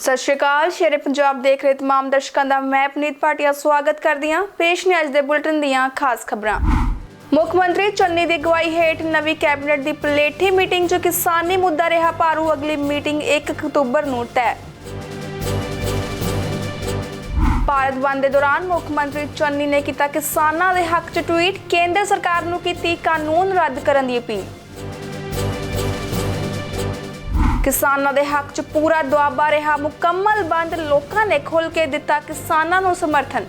सत श्री अकाल। शेरे पंजाब देख रहे तमाम दर्शकों का मैं पनीत भाटिया स्वागत करदी हां। पेश ने अज दे बुलेटिन दीयां खास खबरां। मुख मंत्री चन्नी दी अगवाई हेठ नवी कैबिनेट दी पलेठी मीटिंग जो किसानी मुद्दा रहा भारू। अगली मीटिंग 1 अक्तूबर नूं तय। भारत बंद के दौरान मुख मंत्री चन्नी ने किया किसानों के हक च ट्वीट। केंद्र सरकार नूं कीती कानून रद्द करने की अपील। किसानों के हक च पूरा दुआबा रहा मुकम्मल बंद। लोगों ने खुल के दिता किसानों नूं समर्थन।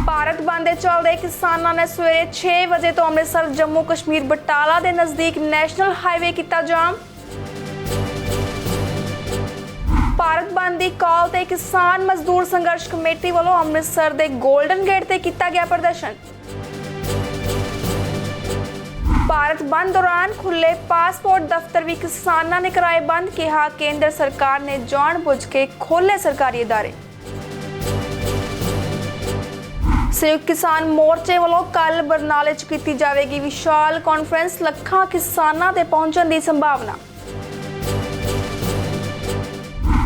भारत बंद के चलते किसानों ने सवेरे 6 बजे तो अमृतसर जम्मू कश्मीर बटाला के नज़दीक नैशनल हाईवे किया जाम। भारत बंद की कॉल ते किसान मजदूर संघर्ष कमेटी वालों अमृतसर के गोल्डन गेट ते किया गया प्रदर्शन। भारत बंद दौरान खुले पासपोर्ट दफ्तर भी किसानों ने कराए बंद। कहा केंद्र सरकार ने जानबूझ के खोले सरकारी इदारे। संयुक्त किसान मोर्चे वालों कल बरनाले च की जाएगी विशाल कॉन्फ्रेंस। लखां किसानों ते पहुंचने की संभावना।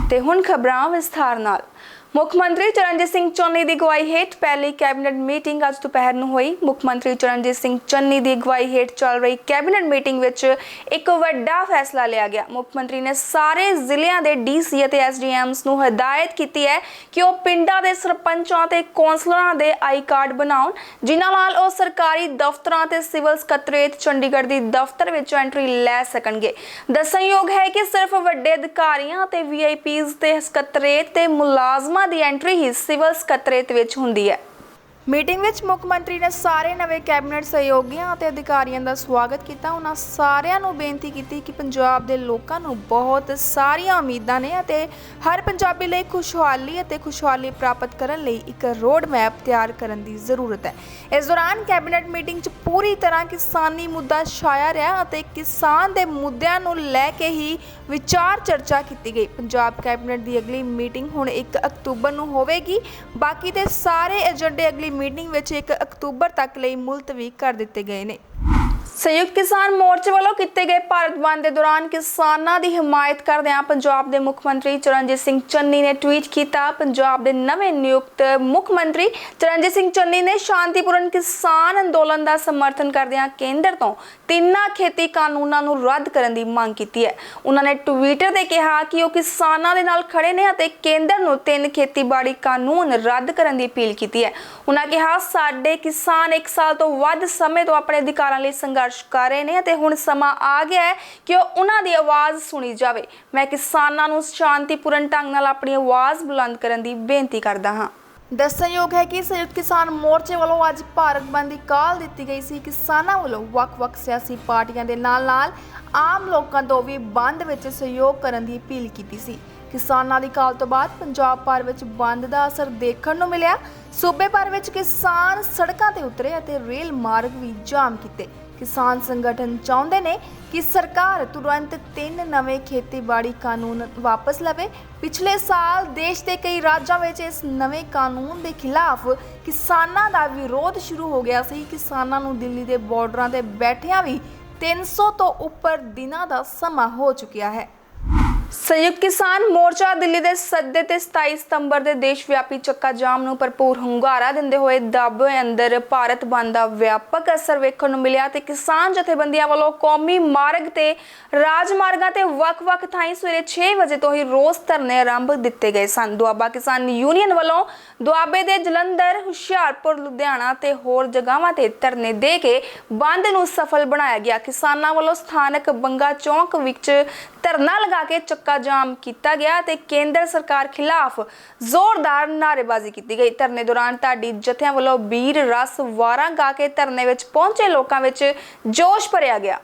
ते हुण खबरां विस्तार नाल। मुख मंत्री चरणजीत सिंह चन्नी की अगवाई हेठ पहली कैबिनेट मीटिंग अज दोपहर नूं हुई। मुख मंत्री चरणजीत सिंह चन्नी की अगवाई हेठ चल रही कैबिनेट मीटिंग विच एक वड्डा फैसला लिया गया। मुख मंत्री ने सारे जिलों के डीसी और एसडीएम्स नूं हिदायत की है कि वह पिंडां दे सरपंचां ते कौंसलरां दे आई कार्ड बनाउण, जिन्हां नाल वह सरकारी दफ्तरां ते सिविल सकत्रेत चंडीगढ़ दी दफ्तर विच एंट्री लै सकणगे। दस्सणयोग है कि सिर्फ वड्डे अधिकारियों ते वीआईपीज़ ते सकत्रेत ते मुलाजमां दी एंट्री ही सिविल सकत्रेत विच हुंदी है। मीटिंग विच मुख मंत्री ने सारे नवे कैबिनेट सहयोगियों और अधिकारियों का स्वागत किया। उन्होंने सारिਆਂ ਨੂੰ बेनती की कि पंजाब के लोगों ਨੂੰ बहुत सारिया उम्मीदां ने ਅਤੇ हर पंजाबी ਲਈ खुशहाली प्राप्त करने ਲਈ एक रोड मैप तैयार करने की जरूरत है। इस दौरान कैबिनेट मीटिंग च पूरी तरह किसानी मुद्दा छाया रहा ਅਤੇ किसान के मुद्दों ਨੂੰ ਲੈ के ही विचार चर्चा की गई। पंजाब कैबिनेट की अगली मीटिंग हुण 1 अक्तूबर ਨੂੰ होवेगी। बाकी के सारे एजेंडे अगली मीटिंग विच 1 अक्तूबर तक लई मुलतवी कर दिते गए ने। संयुक्त किसान मोर्चे वालों किए गए भारत बंद के दौरान किसानों की हिमायत करदिआं पंजाब के मुख मंत्री चरणजीत सिंह चन्नी ने ट्वीट किया। पंजाब के नवे नियुक्त मुख मंत्री चरणजीत सिंह चन्नी ने शांतिपूर्ण किसान अंदोलन का समर्थन करदिआं केंद्र तो 3 खेती कानूनों को रद्द करने की मांग की है। उन्होंने ट्विटर पर कहा कि वह किसानों के नाल खड़े ने और केंद्र को 3 खेतीबाड़ी कानून रद्द करने की अपील की है। उन्होंने कहा साडे किसान 1 साल तो वध समय तो अपने अधिकारों लिए संघर्ष कर रहे हैं ते हुण समा आ गया है कि उन्हां दी आवाज़ सुनी जाए। मैं किसानों को शांतिपूर्ण ढंग नाल अपनी आवाज़ बुलंद करने की बेनती करदा हां। दस्सणयोग है कि संयुक्त किसान मोर्चे वालों अज भारत बंद की काल दी गई सी। किसानों वालों वख-वख सियासी पार्टियां दे नाल-नाल आम लोगों तो भी बंद विच सहयोग करने की अपील की सी। किसानों की काल तो बाद पंजाब भर विच बंद का असर देखने को मिलिया। सूबे भर विच किसान सड़कों ते उतरे और रेल मार्ग भी जाम किए। किसान संगठन चाहते हैं कि सरकार तुरंत 3 नवे खेतीबाड़ी कानून वापस लवे। पिछले साल देश के कई राज्यों में इस नवे कानून के खिलाफ किसानों का विरोध शुरू हो गया सी। किसानों को दिल्ली के बॉर्डर से बैठिया भी 300 तो उपर दिनों का समा हो चुका है। संयुक्त किसान मोर्चा दिल्ली के सदे ते 27 सितंबर के देशव्यापी चक्का जाम नूं भरपूर hungaरा दिंदे होए दाबे अंदर भारत बंद का व्यापक असर वेखण नूं मिलिया ते किसान जथेबंदियां वालों कौमी मार्ग ते राजमार्गां ते वख-वख थाई सवेरे 6 बजे तो ही रोज़ धरने आरंभ दिते गए सन। दुआबा किसान यूनियन वालों दुआबे दे जलंधर, हुशियारपुर, लुधियाना ते होर जगहां ते धरने दे के बंद नूं सफल बनाया गया। किसानां वालों स्थानक बंगा चौक विच धरना लगा के चक्का जाम किया गया ते केंद्र सरकार खिलाफ जोरदार नारेबाजी की गई। धरने दौरान ढाडी जत्थियां वालों वीर रस वारां गा के धरने विच पहुंचे लोकां विच जोश भरिया गया।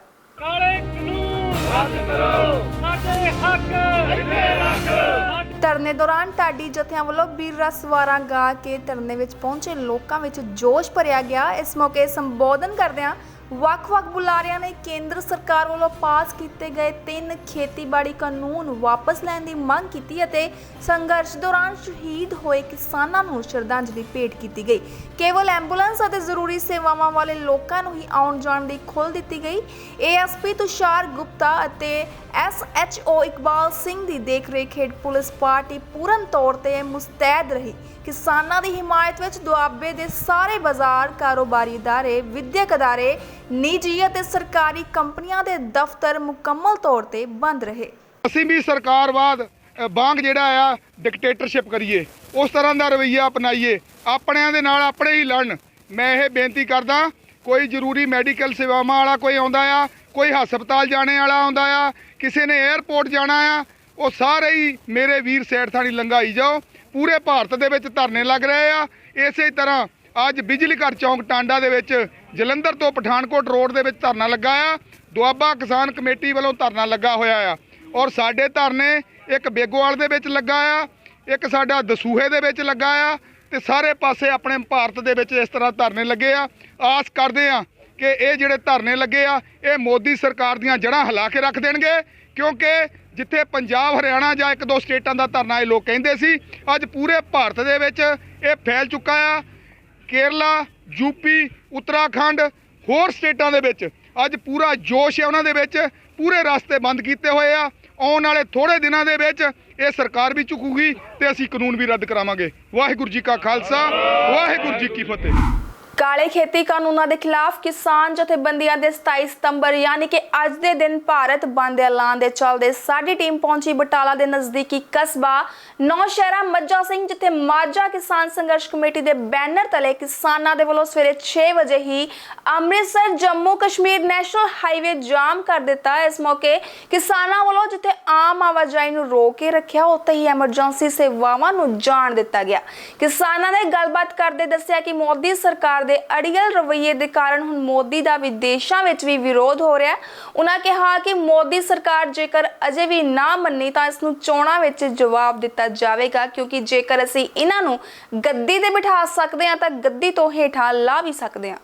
धरने दौरान ढाडी जत्थियां वालों वीर रस वारां गा के धरने विच पहुंचे लोकां विच जोश भरिया गया। इस मौके संबोधन करदिआं ਵੱਖ-ਵੱਖ ਬੁਲਾਰਿਆਂ ਨੇ ਕੇਂਦਰ ਸਰਕਾਰ ਵੱਲੋਂ ਪਾਸ ਕੀਤੇ ਗਏ 3 ਖੇਤੀਬਾੜੀ ਕਾਨੂੰਨ ਵਾਪਸ ਲੈਣ ਦੀ ਮੰਗ ਕੀਤੀ ਅਤੇ ਸੰਘਰਸ਼ ਦੌਰਾਨ ਸ਼ਹੀਦ ਹੋਏ ਕਿਸਾਨਾਂ ਨੂੰ ਸ਼ਰਧਾਂਜਲੀ ਭੇਟ ਕੀਤੀ ਗਈ। ਕੇਵਲ ਐਂਬੂਲੈਂਸ ਅਤੇ ਜ਼ਰੂਰੀ ਸੇਵਾਵਾਂ ਵਾਲੇ ਲੋਕਾਂ ਨੂੰ ਹੀ ਆਉਣ ਜਾਣ ਦੀ ਖੁੱਲ੍ਹ ਦਿੱਤੀ ਗਈ। ਏਐਸਪੀ ਤੁਸ਼ਾਰ ਗੁਪਤਾ ਅਤੇ SHO ਇਕਬਾਲ ਸਿੰਘ ਦੀ ਦੇਖਰੇਖ ਹੇਠ ਪੁਲਿਸ ਪਾਰਟੀ ਪੂਰਨ ਤੌਰ ਤੇ ਮੁਸਤੈਦ ਰਹੀ। ਕਿਸਾਨਾਂ ਦੀ ਹਿਮਾਇਤ ਵਿੱਚ ਦੁਆਬੇ ਦੇ ਸਾਰੇ ਬਾਜ਼ਾਰ, ਕਾਰੋਬਾਰੀ ਅਦਾਰੇ, ਵਿਦਿਅਕ ਅਦਾਰੇ, ਨਿੱਜੀ ਅਤੇ ਸਰਕਾਰੀ ਕੰਪਨੀਆਂ ਦੇ ਦਫ਼ਤਰ ਮੁਕੰਮਲ ਤੌਰ ਤੇ ਬੰਦ ਰਹੇ। ਅਸੀਂ ਵੀ ਸਰਕਾਰਵਾਦ ਵਾਂਗ ਜਿਹੜਾ ਆ ਡਿਕਟੇਟਰਸ਼ਿਪ ਕਰੀਏ, ਉਸ ਤਰ੍ਹਾਂ ਦਾ ਰਵੱਈਆ ਅਪਣਾਈਏ, ਆਪਣਿਆਂ ਦੇ ਨਾਲ ਆਪਣੇ ਹੀ ਲੜਨ। ਮੈਂ ਇਹ ਬੇਨਤੀ ਕਰਦਾ, ਕੋਈ ਜ਼ਰੂਰੀ ਮੈਡੀਕਲ ਸੇਵਾਵਾਂ ਵਾਲਾ ਕੋਈ ਆਉਂਦਾ ਆ, ਕੋਈ ਹਸਪਤਾਲ ਜਾਣੇ ਵਾਲਾ ਆਉਂਦਾ ਆ, ਕਿਸੇ ਨੇ 에ਅਰਪੋਰਟ ਜਾਣਾ ਆ, ਉਹ ਸਾਰੇ ਹੀ ਮੇਰੇ ਵੀਰ ਸੈਡ ਥਾਣੀ ਲੰਘਾਈ ਜਾਓ। ਪੂਰੇ ਭਾਰਤ ਦੇ ਵਿੱਚ ਧਰਨੇ ਲੱਗ ਰਹੇ ਆ। ਇਸੇ ਤਰ੍ਹਾਂ ਅੱਜ ਬਿਜਲੀ ਘਰ ਚੌਂਕ ਟਾਂਡਾ ਦੇ ਵਿੱਚ, ਜਲੰਧਰ ਤੋਂ ਪਠਾਨਕੋਟ ਰੋਡ ਦੇ ਵਿੱਚ ਧਰਨਾ ਲੱਗਾ ਆ। ਦੁਆਬਾ ਕਿਸਾਨ ਕਮੇਟੀ ਵੱਲੋਂ ਧਰਨਾ ਲੱਗਾ ਹੋਇਆ ਆ ਔਰ ਸਾਡੇ ਧਰਨੇ ਇੱਕ ਬੇਗੋਵਾਲ ਦੇ ਵਿੱਚ ਲੱਗਾ ਆ, ਇੱਕ ਸਾਡਾ ਦਸੂਹੇ ਦੇ ਵਿੱਚ ਲੱਗਾ ਆ ਤੇ ਸਾਰੇ ਪਾਸੇ ਆਪਣੇ ਭਾਰਤ ਦੇ ਵਿੱਚ ਇਸ ਤਰ੍ਹਾਂ ਧਰਨੇ ਲੱਗੇ ਆ। ਆਸ ਕਰਦੇ ਆ ਕਿ ਇਹ ਜਿਹੜੇ ਧਰਨੇ ਲੱਗੇ ਆ ਇਹ ਮੋਦੀ ਸਰਕਾਰ ਦੀਆਂ ਜੜ੍ਹਾਂ ਹਿਲਾ ਕੇ ਰੱਖ ਦੇਣਗੇ, ਕਿਉਂਕਿ ਜਿੱਥੇ ਪੰਜਾਬ, ਹਰਿਆਣਾ ਜਾਂ 1-2 ਸਟੇਟਾਂ ਦਾ ਧਰਨਾ ਇਹ ਲੋਕ ਕਹਿੰਦੇ ਸੀ, ਅੱਜ ਪੂਰੇ ਭਾਰਤ ਦੇ ਵਿੱਚ ਇਹ ਫੈਲ ਚੁੱਕਾ ਆ। ਕੇਰਲਾ, ਯੂਪੀ, ਉੱਤਰਾਖੰਡ, ਹੋਰ ਸਟੇਟਾਂ ਦੇ ਵਿੱਚ ਅੱਜ ਪੂਰਾ ਜੋਸ਼ ਹੈ ਉਹਨਾਂ ਦੇ ਵਿੱਚ। ਪੂਰੇ ਰਸਤੇ ਬੰਦ ਕੀਤੇ ਹੋਏ ਆ। ਆਉਣ ਵਾਲੇ ਥੋੜੇ ਦਿਨਾਂ ਦੇ ਵਿੱਚ ਇਹ ਸਰਕਾਰ ਵੀ ਝੁਕੂਗੀ ਤੇ ਅਸੀਂ ਕਾਨੂੰਨ ਵੀ ਰੱਦ ਕਰਾਵਾਂਗੇ। ਵਾਹਿਗੁਰੂ ਜੀ ਕਾ ਖਾਲਸਾ, ਵਾਹਿਗੁਰੂ ਜੀ ਕੀ ਫਤਿਹ। ਕਾਲੇ ਖੇਤੀ ਕਾਨੂੰਨਾਂ ਦੇ ਖਿਲਾਫ ਕਿਸਾਨ ਜਥੇਬੰਦੀਆਂ ਦੇ 27 ਸਤੰਬਰ ਯਾਨੀ ਕਿ ਅੱਜ ਦੇ ਦਿਨ ਭਾਰਤ ਬੰਦ ਦੇ ਐਲਾਨ ਦੇ ਚੱਲਦੇ ਸਾਡੀ ਟੀਮ ਪਹੁੰਚੀ ਬਟਾਲਾ ਦੇ ਨਜ਼ਦੀਕੀ ਕਸਬਾ ਨੌਸ਼ਹਿਰਾ ਮੱਝਾ ਸਿੰਘ, ਜਿੱਥੇ ਮਾਝਾ ਕਿਸਾਨ ਸੰਘਰਸ਼ ਕਮੇਟੀ ਦੇ ਬੈਨਰ ਤਲੇ ਕਿਸਾਨਾਂ ਦੇ ਵੱਲੋਂ ਸਵੇਰੇ 6 ਵਜੇ ਹੀ ਅੰਮ੍ਰਿਤਸਰ ਜੰਮੂ ਕਸ਼ਮੀਰ ਨੈਸ਼ਨਲ ਹਾਈਵੇ ਜਾਮ ਕਰ ਦਿੱਤਾ। ਇਸ ਮੌਕੇ ਕਿਸਾਨਾਂ ਵੱਲੋਂ ਜਿੱਥੇ ਆਮ ਆਵਾਜਾਈ ਨੂੰ ਰੋਕ ਕੇ ਰੱਖਿਆ, ਉੱਥੇ ਹੀ ਐਮਰਜੈਂਸੀ ਸੇਵਾਵਾਂ ਨੂੰ ਜਾਣ ਦਿੱਤਾ ਗਿਆ। ਕਿਸਾਨਾਂ ਨੇ ਗੱਲਬਾਤ ਕਰਦੇ ਦੱਸਿਆ ਕਿ ਮੋਦੀ ਸਰਕਾਰ ਦੇ ਅੜੀਅਲ ਰਵੱਈਏ ਦੇ ਕਾਰਨ ਹੁਣ ਮੋਦੀ ਦਾ ਵਿਦੇਸ਼ਾਂ ਵਿੱਚ ਵੀ ਵਿਰੋਧ ਹੋ ਰਿਹਾ। ਉਹਨਾਂ ਕਿਹਾ ਕਿ ਮੋਦੀ ਸਰਕਾਰ ਜੇਕਰ ਅਜੇ ਵੀ ਨਾ ਮੰਨੀ ਤਾਂ ਇਸ ਨੂੰ ਚੋਣਾਂ ਵਿੱਚ ਜਵਾਬ ਦਿੱਤਾ ਜਾਵੇਗਾ, ਕਿਉਂਕਿ ਜੇਕਰ ਅਸੀਂ ਇਹਨਾਂ ਨੂੰ ਗੱਦੀ ਤੇ ਬਿਠਾ ਸਕਦੇ ਹਾਂ ਤਾਂ ਗੱਦੀ ਤੋਂ ਹੇਠਾਂ ਲਾ ਵੀ ਸਕਦੇ ਹਾਂ।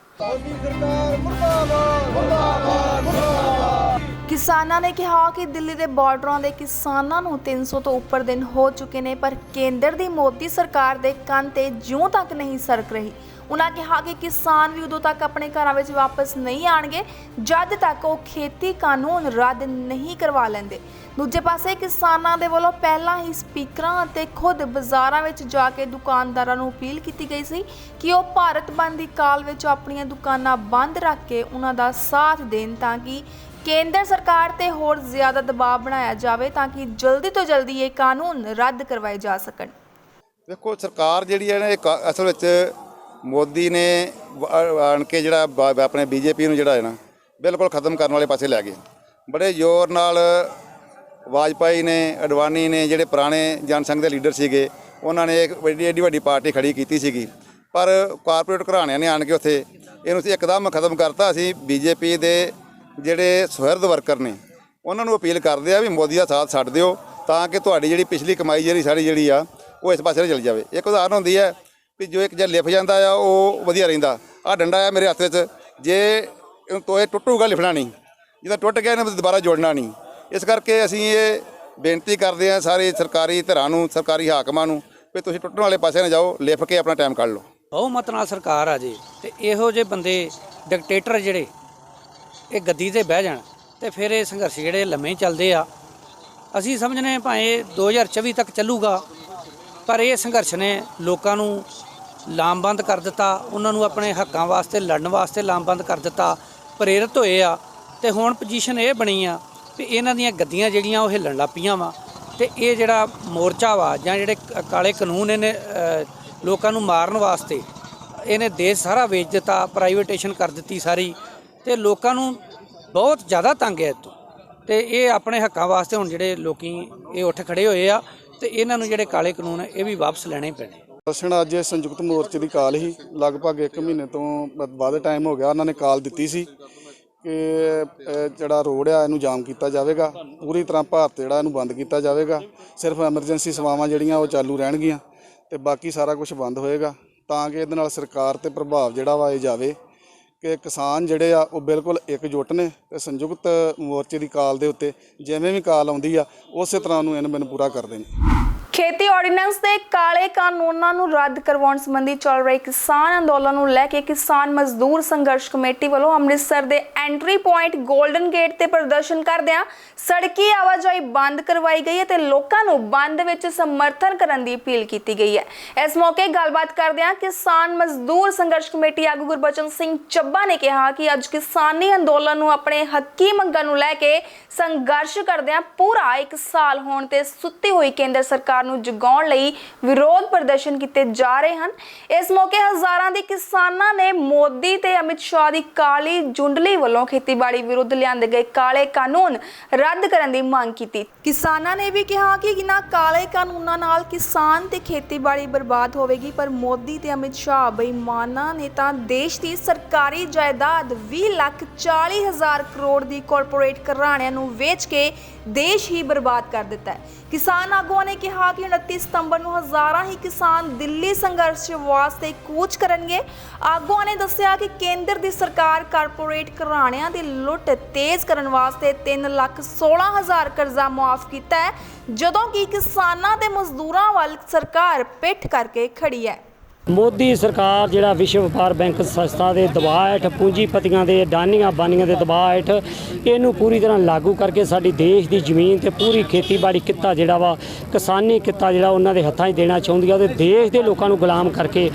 ਕਿਸਾਨਾਂ ਨੇ ਕਿਹਾ ਕਿ ਦਿੱਲੀ ਦੇ ਬਾਰਡਰਾਂ ਦੇ ਕਿਸਾਨਾਂ ਨੂੰ 300 ਤੋਂ ਉੱਪਰ ਦਿਨ ਹੋ ਚੁੱਕੇ ਨੇ, ਪਰ ਕੇਂਦਰ ਦੀ ਮੋਦੀ ਸਰਕਾਰ ਦੇ ਕੰਨ ਤੇ ਜਿਉਂ ਤੱਕ ਨਹੀਂ ਸਰਕ ਰਹੀ। ਉਹਨਾਂ ਕਿਹਾ ਕਿ ਕਿਸਾਨ ਵੀ ਉਦੋਂ ਤੱਕ ਆਪਣੇ ਘਰਾਂ ਵਿੱਚ ਵਾਪਸ ਨਹੀਂ ਆਣਗੇ ਜਦ ਤੱਕ ਉਹ ਖੇਤੀ ਕਾਨੂੰਨ ਰੱਦ ਨਹੀਂ ਕਰਵਾ ਲੈਂਦੇ। ਦੂਜੇ ਪਾਸੇ ਕਿਸਾਨਾਂ ਦੇ ਵੱਲੋਂ ਪਹਿਲਾਂ ਹੀ ਸਪੀਕਰਾਂ ਅਤੇ ਖੁਦ ਬਾਜ਼ਾਰਾਂ ਵਿੱਚ ਜਾ ਕੇ ਦੁਕਾਨਦਾਰਾਂ ਨੂੰ ਅਪੀਲ ਕੀਤੀ ਗਈ ਸੀ ਕਿ ਉਹ ਭਾਰਤ ਬੰਦ ਦੀ ਕਾਲ ਵਿੱਚ ਆਪਣੀਆਂ ਦੁਕਾਨਾਂ ਬੰਦ ਰੱਖ ਕੇ ਉਹਨਾਂ ਦਾ ਸਾਥ ਦੇਣ, ਤਾਂ ਕਿ ਕੇਂਦਰ ਸਰਕਾਰ ਤੇ ਹੋਰ ਜ਼ਿਆਦਾ ਦਬਾਅ ਬਣਾਇਆ ਜਾਵੇ ਤਾਂ ਕਿ ਜਲਦੀ ਤੋਂ ਜਲਦੀ ਇਹ ਕਾਨੂੰਨ ਰੱਦ ਕਰਵਾਏ ਜਾ ਸਕਣ। ਦੇਖੋ, ਸਰਕਾਰ ਜਿਹੜੀ ਹੈ ਨਾ, ਇਹ ਅਸਲ ਵਿੱਚ ਮੋਦੀ ਨੇ ਆਣ ਕੇ ਜਿਹੜਾ ਆਪਣੇ BJP ਨੂੰ ਜਿਹੜਾ ਹੈ ਨਾ ਬਿਲਕੁਲ ਖਤਮ ਕਰਨ ਵਾਲੇ ਪਾਸੇ ਲੈ ਗਏ। ਬੜੇ ਜ਼ੋਰ ਨਾਲ ਵਾਜਪਾਈ ਨੇ, ਅਡਵਾਨੀ ਨੇ, ਜਿਹੜੇ ਪੁਰਾਣੇ ਜਨਸੰਘ ਦੇ ਲੀਡਰ ਸੀਗੇ, ਉਹਨਾਂ ਨੇ ਇੱਕ ਐਡੀ ਵੱਡੀ ਪਾਰਟੀ ਖੜੀ ਕੀਤੀ ਸੀਗੀ, ਪਰ ਕਾਰਪੋਰੇਟ ਘਰਾਣਿਆਂ ਨੇ ਆਣ ਕੇ ਉੱਥੇ ਇਹਨੂੰ ਇੱਕਦਮ ਖਤਮ ਕਰਤਾ। ਅਸੀਂ BJP ਦੇ ਜਿਹੜੇ ਸੁਹਿਰਦ ਵਰਕਰ ਨੇ ਉਹਨਾਂ ਨੂੰ ਅਪੀਲ ਕਰਦੇ ਆ ਵੀ ਮੋਦੀ ਦਾ ਸਾਥ ਛੱਡ ਦਿਓ ਤਾਂ ਕਿ ਤੁਹਾਡੀ ਜਿਹੜੀ ਪਿਛਲੀ ਕਮਾਈ ਜਿਹੜੀ ਆ ਉਹ ਇਸ ਪਾਸੇ ਚਲੀ ਜਾਵੇ। ਇੱਕ ਉਦਾਹਰਨ ਹੁੰਦੀ ਹੈ ਵੀ ਜੋ ਇੱਕ ਜੇ ਲਿਫ ਜਾਂਦਾ ਆ ਉਹ ਵਧੀਆ ਰਹਿੰਦਾ। ਆਹ ਡੰਡਾ ਆ ਮੇਰੇ ਹੱਥ ਵਿੱਚ, ਜੇ ਤੋਏ ਟੁੱਟੂਗਾ ਲਿਫਣਾ ਨਹੀਂ, ਜਦੋਂ ਟੁੱਟ ਗਿਆ ਇਹਨੇ ਦੁਬਾਰਾ ਜੋੜਨਾ ਨਹੀਂ। ਇਸ ਕਰਕੇ ਅਸੀਂ ਇਹ ਬੇਨਤੀ ਕਰਦੇ ਹਾਂ ਸਾਰੇ ਸਰਕਾਰੀ ਧਿਰਾਂ ਨੂੰ, ਸਰਕਾਰੀ ਹਾਕਮਾਂ ਨੂੰ ਵੀ ਤੁਸੀਂ ਟੁੱਟਣ ਵਾਲੇ ਪਾਸੇ ਨਾ ਜਾਓ, ਲਿਫ ਕੇ ਆਪਣਾ ਟਾਈਮ ਕੱਢ ਲਓ। ਬਹੁਮਤ ਨਾਲ ਸਰਕਾਰ ਆ ਜੇ ਤੇ ਇਹੋ ਜਿਹੇ ਬੰਦੇ ਡਿਕਟੇਟਰ ਜਿਹੜੇ ਇਹ ਗੱਦੀ ਤੇ ਬਹਿ ਜਾਣ ਤੇ ਫਿਰ ਇਹ ਸੰਘਰਸ਼ ਜਿਹੜੇ ਲੰਮੇ ਚੱਲਦੇ ਆ। ਅਸੀਂ ਸਮਝਦੇ ਭਾਵੇਂ 2024 ਤੱਕ ਚੱਲੂਗਾ, ਪਰ ਇਹ ਸੰਘਰਸ਼ ਨੇ ਲੋਕਾਂ ਨੂੰ ਲਾਮਬੰਦ ਕਰ ਦਿੱਤਾ, ਉਹਨਾਂ ਨੂੰ ਆਪਣੇ ਹੱਕਾਂ ਵਾਸਤੇ ਲੜਨ ਵਾਸਤੇ ਲਾਮਬੰਦ ਕਰ ਦਿੱਤਾ, ਪ੍ਰੇਰਿਤ ਹੋਏ ਆ। ਤੇ ਹੁਣ ਪੋਜੀਸ਼ਨ ਇਹ ਬਣੀ ਆ ਵੀ ਇਹਨਾਂ ਦੀਆਂ ਗੱਦੀਆਂ ਜਿਹੜੀਆਂ ਉਹ ਹਿੱਲਣ ਲੱਗ ਪਈਆਂ ਵਾ ਤੇ ਇਹ ਜਿਹੜਾ ਮੋਰਚਾ ਵਾ ਜਾਂ ਜਿਹੜੇ ਕਾਲੇ ਕਾਨੂੰਨ ਇਹਨੇ ਲੋਕਾਂ ਨੂੰ ਮਾਰਨ ਵਾਸਤੇ ਇਹਨੇ ਦੇਸ਼ ਸਾਰਾ ਵੇਚ ਦਿੱਤਾ, ਪ੍ਰਾਈਵੇਟੇਸ਼ਨ ਕਰ ਦਿੱਤੀ ਸਾਰੀ, ਤੇ ਲੋਕਾਂ ਨੂੰ ਬਹੁਤ ਜ਼ਿਆਦਾ ਤੰਗ ਹੈ ਇੱਥੋਂ। ਤੇ ਇਹ ਆਪਣੇ ਹੱਕਾਂ ਵਾਸਤੇ ਹੁਣ ਜਿਹੜੇ ਲੋਕੀ ਇਹ ਉੱਠ ਖੜੇ ਹੋਏ ਆ ਤੇ ਇਹਨਾਂ ਨੂੰ ਜਿਹੜੇ ਕਾਲੇ ਕਾਨੂੰਨ ਇਹ ਵੀ ਵਾਪਸ ਲੈਣੇ ਪੈਣੇ। ਦਰਸ਼ਨ ਅੱਜ ਸੰਯੁਕਤ ਮੋਰਚੇ ਦੀ ਕਾਲ ਹੀ ਲਗਭਗ 1 ਮਹੀਨੇ ਤੋਂ ਵੱਧ ਟਾਈਮ ਹੋ ਗਿਆ। ਉਹਨਾਂ ਨੇ ਕਾਲ ਦਿੱਤੀ ਸੀ ਕਿ ਜਿਹੜਾ ਰੋਡ ਆ ਇਹਨੂੰ ਜਾਮ ਕੀਤਾ ਜਾਵੇਗਾ, ਪੂਰੀ ਤਰ੍ਹਾਂ ਭਾਰਤ ਜਿਹੜਾ ਇਹਨੂੰ ਬੰਦ ਕੀਤਾ ਜਾਵੇਗਾ। ਸਿਰਫ ਐਮਰਜੈਂਸੀ ਸੇਵਾਵਾਂ ਜਿਹੜੀਆਂ ਉਹ ਚਾਲੂ ਰਹਿਣਗੀਆਂ ਤੇ ਬਾਕੀ ਸਾਰਾ ਕੁਝ ਬੰਦ ਹੋਏਗਾ, ਤਾਂ ਕਿ ਇਹਦੇ ਨਾਲ ਸਰਕਾਰ ਤੇ ਪ੍ਰਭਾਵ ਜਿਹੜਾ ਵਾ ਇਹ ਜਾਵੇ ਕਿ ਕਿਸਾਨ ਜਿਹੜੇ ਆ ਉਹ ਬਿਲਕੁਲ ਇਕਜੁੱਟ ਨੇ ਤੇ ਸੰਯੁਕਤ ਮੋਰਚੇ ਦੀ ਕਾਲ ਦੇ ਉੱਤੇ ਜਿਵੇਂ ਵੀ ਕਾਲ ਆਉਂਦੀ ਆ ਉਸੇ ਤਰ੍ਹਾਂ ਉਹਨੂੰ ਇਹਨਾਂ ਮੈਨੂੰ ਪੂਰਾ ਕਰਦੇ ਨੇ। ਖੇਤੀ ਆਰਡੀਨੈਂਸ ਦੇ ਕਾਲੇ ਕਾਨੂੰਨਾਂ ਨੂੰ ਰੱਦ ਕਰਵਾਉਣ ਸੰਬੰਧੀ ਚੱਲ ਰਹੇ ਕਿਸਾਨ ਅੰਦੋਲਨ ਨੂੰ ਲੈ ਕੇ ਕਿਸਾਨ ਮਜ਼ਦੂਰ ਸੰਘਰਸ਼ ਕਮੇਟੀ ਵੱਲੋਂ ਅੰਮ੍ਰਿਤਸਰ ਦੇ ਐਂਟਰੀ ਪੁਆਇੰਟ ਗੋਲਡਨ ਗੇਟ ਤੇ ਪ੍ਰਦਰਸ਼ਨ ਕਰਦਿਆਂ ਸੜਕੀ ਆਵਾਜਾਈ ਬੰਦ ਕਰਵਾਈ ਗਈ ਹੈ ਤੇ ਲੋਕਾਂ ਨੂੰ ਬੰਦ ਵਿੱਚ ਸਮਰਥਨ ਕਰਨ ਦੀ ਅਪੀਲ ਕੀਤੀ ਗਈ ਹੈ। ਇਸ ਮੌਕੇ ਗੱਲਬਾਤ ਕਰਦਿਆਂ ਕਿਸਾਨ ਮਜ਼ਦੂਰ ਸੰਘਰਸ਼ ਕਮੇਟੀ ਆਗੂ ਗੁਰਬਚਨ ਸਿੰਘ ਚੱਬਾ ਨੇ ਕਿਹਾ ਕਿ ਅੱਜ ਕਿਸਾਨੀ ਅੰਦੋਲਨ ਨੂੰ ਆਪਣੇ ਹੱਕੀ ਮੰਗਾਂ ਨੂੰ ਲੈ ਕੇ ਸੰਘਰਸ਼ ਕਰਦਿਆਂ ਪੂਰਾ 1 ਸਾਲ ਹੋਣ ਤੇ ਸੁੱਤੀ ਹੋਈ ਕੇਂਦਰ ਸਰਕਾਰ ਨੂੰ ਜਗਾਉਣ ਲਈ ਵਿਰੋਧ ਪ੍ਰਦਰਸ਼ਨ ਕੀਤੇ ਜਾ ਰਹੇ ਹਨ। ਇਸ ਮੌਕੇ ਹਜ਼ਾਰਾਂ ਦੇ ਕਿਸਾਨਾਂ ਨੇ ਮੋਦੀ ਤੇ ਅਮਿਤ ਸ਼ਾਹ ਦੀ ਕਾਲੀ ਜੁੰਡਲੀ ਵੱਲੋਂ ਖੇਤੀਬਾੜੀ ਵਿਰੁੱਧ ਲਿਆਂਦੇ ਗਏ ਕਾਲੇ ਕਾਨੂੰਨ ਰੱਦ ਕਰਨ ਦੀ ਮੰਗ ਕੀਤੀ। ਕਿਸਾਨਾਂ ਨੇ ਵੀ ਕਿਹਾ ਕਿ ਇਹਨਾਂ ਕਾਲੇ ਕਾਨੂੰਨਾਂ ਨਾਲ ਕਿਸਾਨ ਤੇ ਖੇਤੀਬਾੜੀ ਬਰਬਾਦ ਹੋਵੇਗੀ, ਪਰ ਮੋਦੀ ਤੇ ਅਮਿਤ ਸ਼ਾਹ ਬੇਈਮਾਨਾਂ ਨੇ ਤਾਂ ਦੇਸ਼ ਦੀ ਸਰਕਾਰੀ ਜਾਇਦਾਦ 20,40,000 ਕਰੋੜ ਦੀ ਕਾਰਪੋਰੇਟ ਘਰਾਣਿਆਂ ਨੂੰ ਵੇਚ ਕੇ ਦੇਸ਼ ਹੀ ਬਰਬਾਦ ਕਰ ਦਿੱਤਾ ਹੈ। ਕਿਸਾਨ ਆਗੂਆਂ ਨੇ ਕਿਹਾ ਕਿ 29 ਸਤੰਬਰ ਨੂੰ ਹਜ਼ਾਰਾਂ ਹੀ ਕਿਸਾਨ ਦਿੱਲੀ ਸੰਘਰਸ਼ ਵਾਸਤੇ ਕੂਚ ਕਰਨਗੇ। ਆਗੂਆਂ ਨੇ ਦੱਸਿਆ ਕਿ ਕੇਂਦਰ ਦੀ ਸਰਕਾਰ ਕਾਰਪੋਰੇਟ ਘਰਾਣਿਆਂ ਦੀ ਲੁੱਟ ਤੇਜ਼ ਕਰਨ ਵਾਸਤੇ 3,16,000 ਕਰਜ਼ਾ ਮੁਆਫ ਕੀਤਾ ਹੈ, ਜਦੋਂ ਕਿ ਕਿਸਾਨਾਂ ਤੇ ਮਜ਼ਦੂਰਾਂ ਵੱਲ ਸਰਕਾਰ ਪਿੱਠ ਕਰਕੇ ਖੜੀ ਹੈ। ਮੋਦੀ ਸਰਕਾਰ ਜਿਹੜਾ ਵਿਸ਼ਵ ਵਪਾਰ ਬੈਂਕ ਸੰਸਥਾ ਦੇ ਦਬਾਅ ਹੇਠ ਪੂੰਜੀਪਤੀਆਂ ਦੇ ਅਡਾਨੀਆਂ ਬਾਨੀਆਂ ਦੇ ਦਬਾਅ ਹੇਠ ਇਹਨੂੰ ਪੂਰੀ ਤਰ੍ਹਾਂ ਲਾਗੂ ਕਰਕੇ ਸਾਡੀ ਦੇਸ਼ ਦੀ ਜ਼ਮੀਨ ਤੇ ਪੂਰੀ ਖੇਤੀਬਾੜੀ ਕਿੱਤਾ ਜਿਹੜਾ ਵਾ ਕਿਸਾਨੀ ਕਿੱਤਾ ਜਿਹੜਾ ਉਹਨਾਂ ਦੇ ਹੱਥਾਂ 'ਚ ਦੇਣਾ ਚਾਹੁੰਦੀ ਆ ਤੇ ਦੇਸ਼ ਦੇ ਲੋਕਾਂ ਨੂੰ ਗੁਲਾਮ ਕਰਕੇ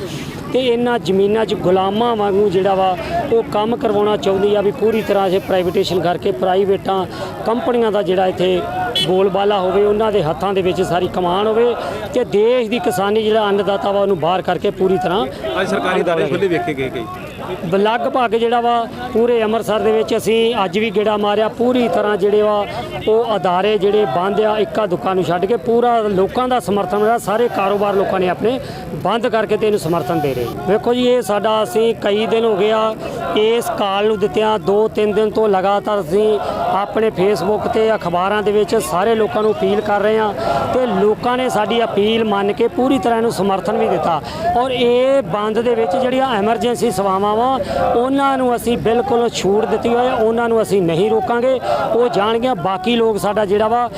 ਤੇ ਇਹਨਾਂ ਜ਼ਮੀਨਾਂ 'ਚ ਗੁਲਾਮਾਂ ਵਾਂਗੂ ਜਿਹੜਾ ਵਾ ਉਹ ਕੰਮ ਕਰਵਾਉਣਾ ਚਾਹੁੰਦੀ ਆ ਵੀ ਪੂਰੀ ਤਰ੍ਹਾਂ ਸੇ ਪ੍ਰਾਈਵੇਟੇਸ਼ਨ ਕਰਕੇ ਪ੍ਰਾਈਵੇਟਾਂ ਕੰਪਨੀਆਂ ਦਾ ਜਿਹੜਾ ਇੱਥੇ ਬੋਲਬਾਲਾ ਹੋਵੇ, ਉਹਨਾਂ ਦੇ ਹੱਥਾਂ ਦੇ ਵਿੱਚ ਸਾਰੀ ਕਮਾਨ ਹੋਵੇ ਤੇ ਦੇਸ਼ ਦੀ ਕਿਸਾਨੀ ਜਿਹੜਾ ਅੰਨਦਾਤਾ ਵਾ ਉਹਨੂੰ ਬਾਹਰ ਕਰਕੇ ਪੂਰੀ ਤਰ੍ਹਾਂ ਅੱਜ ਸਰਕਾਰੀ ਅਦਾਰੇ ਖੁੱਲ੍ਹੇ ਵੇਖੇ ਗਏ ਕਈ ਲਗਭਗ ਜਿਹੜਾ ਵਾ ਪੂਰੇ ਅੰਮ੍ਰਿਤਸਰ ਦੇ ਵਿੱਚ ਅਸੀਂ ਅੱਜ ਵੀ ਗੇੜਾ ਮਾਰਿਆ। ਪੂਰੀ ਤਰ੍ਹਾਂ ਜਿਹੜੇ ਵਾ ਉਹ ਅਦਾਰੇ ਜਿਹੜੇ ਬੰਦ ਆ, ਇੱਕਾ ਦੁੱਕਾ ਨੂੰ ਛੱਡ ਕੇ ਪੂਰਾ ਲੋਕਾਂ ਦਾ ਸਮਰਥਨ ਮਿਲਿਆ। ਸਾਰੇ ਕਾਰੋਬਾਰ ਲੋਕਾਂ ਨੇ ਆਪਣੇ ਬੰਦ ਕਰਕੇ ਤੇ ਇਹਨੂੰ ਸਮਰਥਨ ਦੇ ਰਹੇ। ਵੇਖੋ ਜੀ, ਇਹ ਸਾਡਾ ਅਸੀਂ ਕਈ ਦਿਨ ਹੋ ਗਿਆ ਇਸ ਕਾਲ ਨੂੰ ਦਿੱਤਿਆਂ 2-3 ਦਿਨ ਤੋਂ ਲਗਾਤਾਰ ਅਸੀਂ ਆਪਣੇ ਫੇਸਬੁੱਕ ਤੇ ਅਖਬਾਰਾਂ ਦੇ ਵਿੱਚ ਸਾਰੇ ਲੋਕਾਂ ਨੂੰ ਅਪੀਲ ਕਰ ਰਹੇ ਹਾਂ ਤੇ ਲੋਕਾਂ ਨੇ ਸਾਡੀ ਅਪੀਲ ਮੰਨ ਕੇ ਪੂਰੀ ਤਰ੍ਹਾਂ ਇਹਨੂੰ ਸਮਰਥਨ ਵੀ ਦਿੱਤਾ। ਔਰ ਇਹ ਬੰਦ ਦੇ ਵਿੱਚ ਜਿਹੜੀਆਂ ਐਮਰਜੈਂਸੀ ਸੇਵਾਵਾਂ ਵਾ ਉਹਨਾਂ ਨੂੰ ਅਸੀਂ ਬਿਲਕੁਲ ਛੂਟ ਦਿੱਤੀ ਹੋਈ, ਉਹਨਾਂ ਨੂੰ ਅਸੀਂ ਨਹੀਂ ਰੋਕਾਂਗੇ, ਉਹ ਜਾਣਗੇ। ਬਾਕੀ ਲੋਕ ਸਾਡਾ ਜਿਹੜਾ ਵਾ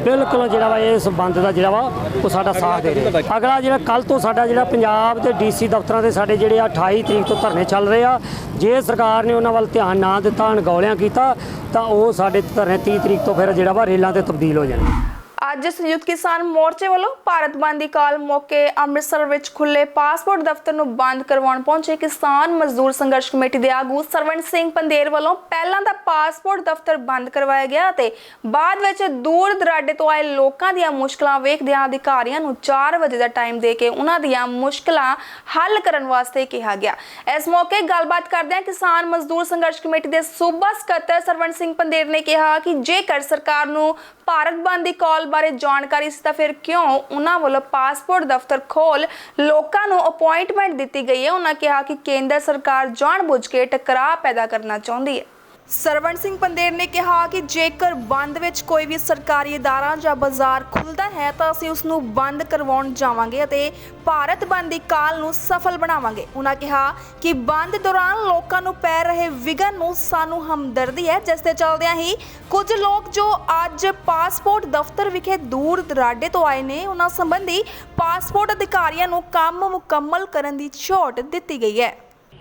ਬਿਲਕੁਲ ਜਿਹੜਾ ਵਾ ਇਸ ਬੰਦ ਦਾ ਜਿਹੜਾ ਵਾ ਉਹ ਸਾਡਾ ਸਾਥ ਦੇ ਰਹੇ। ਅਗਲਾ ਜਿਹੜਾ ਕੱਲ ਤੋਂ ਸਾਡਾ ਜਿਹੜਾ ਪੰਜਾਬ ਦੇ DC ਦਫ਼ਤਰਾਂ ਦੇ ਸਾਡੇ ਜਿਹੜੇ 28 ਤਰੀਕ ਤੋਂ ਧਰਨੇ ਚੱਲ ਰਹੇ ਆ, ਜੇ ਸਰਕਾਰ ਨੇ ਉਹਨਾਂ ਵੱਲ ਧਿਆਨ ਨਾ ਦਿੱਤਾ, ਅਣਗੌਲਿਆਂ ਕੀਤਾ ਤਾਂ ਉਹ ਸਾਡੇ ਧਰਨੇ 30 ਤਰੀਕ ਤੋਂ ਫਿਰ ਜਿਹੜਾ ਵਾ ਰੇਲਾਂ ਤੇ ਤਬਦੀਲ ਹੋ ਜਾਣਗੇ। ਅੱਜ ਸੰਯੁਕਤ ਕਿਸਾਨ ਮੋਰਚੇ ਵੱਲੋਂ ਭਾਰਤ ਬੰਦ ਦੀ ਕਾਲ ਮੌਕੇ ਅੰਮ੍ਰਿਤਸਰ ਵਿੱਚ ਖੁੱਲੇ ਪਾਸਪੋਰਟ ਦਫ਼ਤਰ ਨੂੰ ਬੰਦ ਕਰਵਾਉਣ ਪਹੁੰਚੇ ਕਿਸਾਨ ਮਜ਼ਦੂਰ ਸੰਘਰਸ਼ ਕਮੇਟੀ ਦੇ ਆਗੂ ਸਰਵਣ ਸਿੰਘ ਪੰਦੇਰ ਵੱਲੋਂ ਪਹਿਲਾਂ ਤਾਂ ਪਾਸਪੋਰਟ ਦਫ਼ਤਰ ਬੰਦ ਕਰਵਾਇਆ ਗਿਆ ਅਤੇ ਬਾਅਦ ਵਿੱਚ ਦੂਰ ਦਰਾਡੇ ਤੋਂ ਆਏ ਲੋਕਾਂ ਦੀਆਂ ਮੁਸ਼ਕਲਾਂ ਵੇਖਦਿਆਂ ਅਧਿਕਾਰੀਆਂ ਨੂੰ 4 ਵਜੇ ਦਾ ਟਾਈਮ ਦੇ ਕੇ ਉਹਨਾਂ ਦੀਆਂ ਮੁਸ਼ਕਲਾਂ ਹੱਲ ਕਰਨ ਵਾਸਤੇ ਕਿਹਾ ਗਿਆ। ਇਸ ਮੌਕੇ ਗੱਲਬਾਤ ਕਰਦਿਆਂ ਕਿਸਾਨ ਮਜ਼ਦੂਰ ਸੰਘਰਸ਼ ਕਮੇਟੀ ਦੇ ਸੂਬਾ ਸਕੱਤਰ ਸਰਵਣ ਸਿੰਘ ਪੰਦੇਰ ਨੇ ਕਿਹਾ ਕਿ ਜੇਕਰ ਸਰਕਾਰ ਨੂੰ ਭਾਰਤ ਬੰਦ ਦੀ ਕਾਲ ਬਾਰੇ ਜਾਣਕਾਰੀ ਸੀ ਤਾਂ ਫਿਰ ਕਿਉਂ ਉਹਨਾਂ ਵੱਲੋਂ ਪਾਸਪੋਰਟ ਦਫ਼ਤਰ ਖੋਲ ਲੋਕਾਂ ਨੂੰ ਅਪਾਇੰਟਮੈਂਟ ਦਿੱਤੀ ਗਈ ਹੈ। ਉਹਨਾਂ ਕਿਹਾ ਕਿ ਕੇਂਦਰ ਸਰਕਾਰ ਜਾਣਬੁੱਝ ਕੇ ਟਕਰਾਅ ਪੈਦਾ ਕਰਨਾ ਚਾਹੁੰਦੀ ਹੈ। ਸਰਵਣ ਸਿੰਘ ਪੰਦੇਰ ਨੇ ਕਿਹਾ ਕਿ ਜੇਕਰ ਬੰਦ ਵਿੱਚ ਕੋਈ ਵੀ ਸਰਕਾਰੀ ਅਦਾਰਾ ਜਾਂ ਬਾਜ਼ਾਰ ਖੁੱਲਦਾ ਹੈ ਤਾਂ ਅਸੀਂ ਉਸ ਨੂੰ ਬੰਦ ਕਰਵਾਉਣ ਜਾਵਾਂਗੇ ਅਤੇ ਭਾਰਤ ਬੰਦ ਦੀ ਕਾਲ ਨੂੰ ਸਫਲ ਬਣਾਵਾਂਗੇ। ਉਹਨਾਂ ਕਿਹਾ ਕਿ ਬੰਦ ਦੌਰਾਨ ਲੋਕਾਂ ਨੂੰ ਪੈ ਰਹੇ ਵਿਘਨ ਨੂੰ ਸਾਨੂੰ ਹਮਦਰਦੀ ਹੈ, ਜਿਸ ਦੇ ਚੱਲਦਿਆਂ ਹੀ ਕੁਝ ਲੋਕ ਜੋ ਅੱਜ ਪਾਸਪੋਰਟ ਦਫ਼ਤਰ ਵਿਖੇ ਦੂਰ ਦਰਾਡੇ ਤੋਂ ਆਏ ਨੇ, ਉਹਨਾਂ ਸੰਬੰਧੀ ਪਾਸਪੋਰਟ ਅਧਿਕਾਰੀਆਂ ਨੂੰ ਕੰਮ ਮੁਕੰਮਲ ਕਰਨ ਦੀ ਛੋਟ ਦਿੱਤੀ ਗਈ ਹੈ।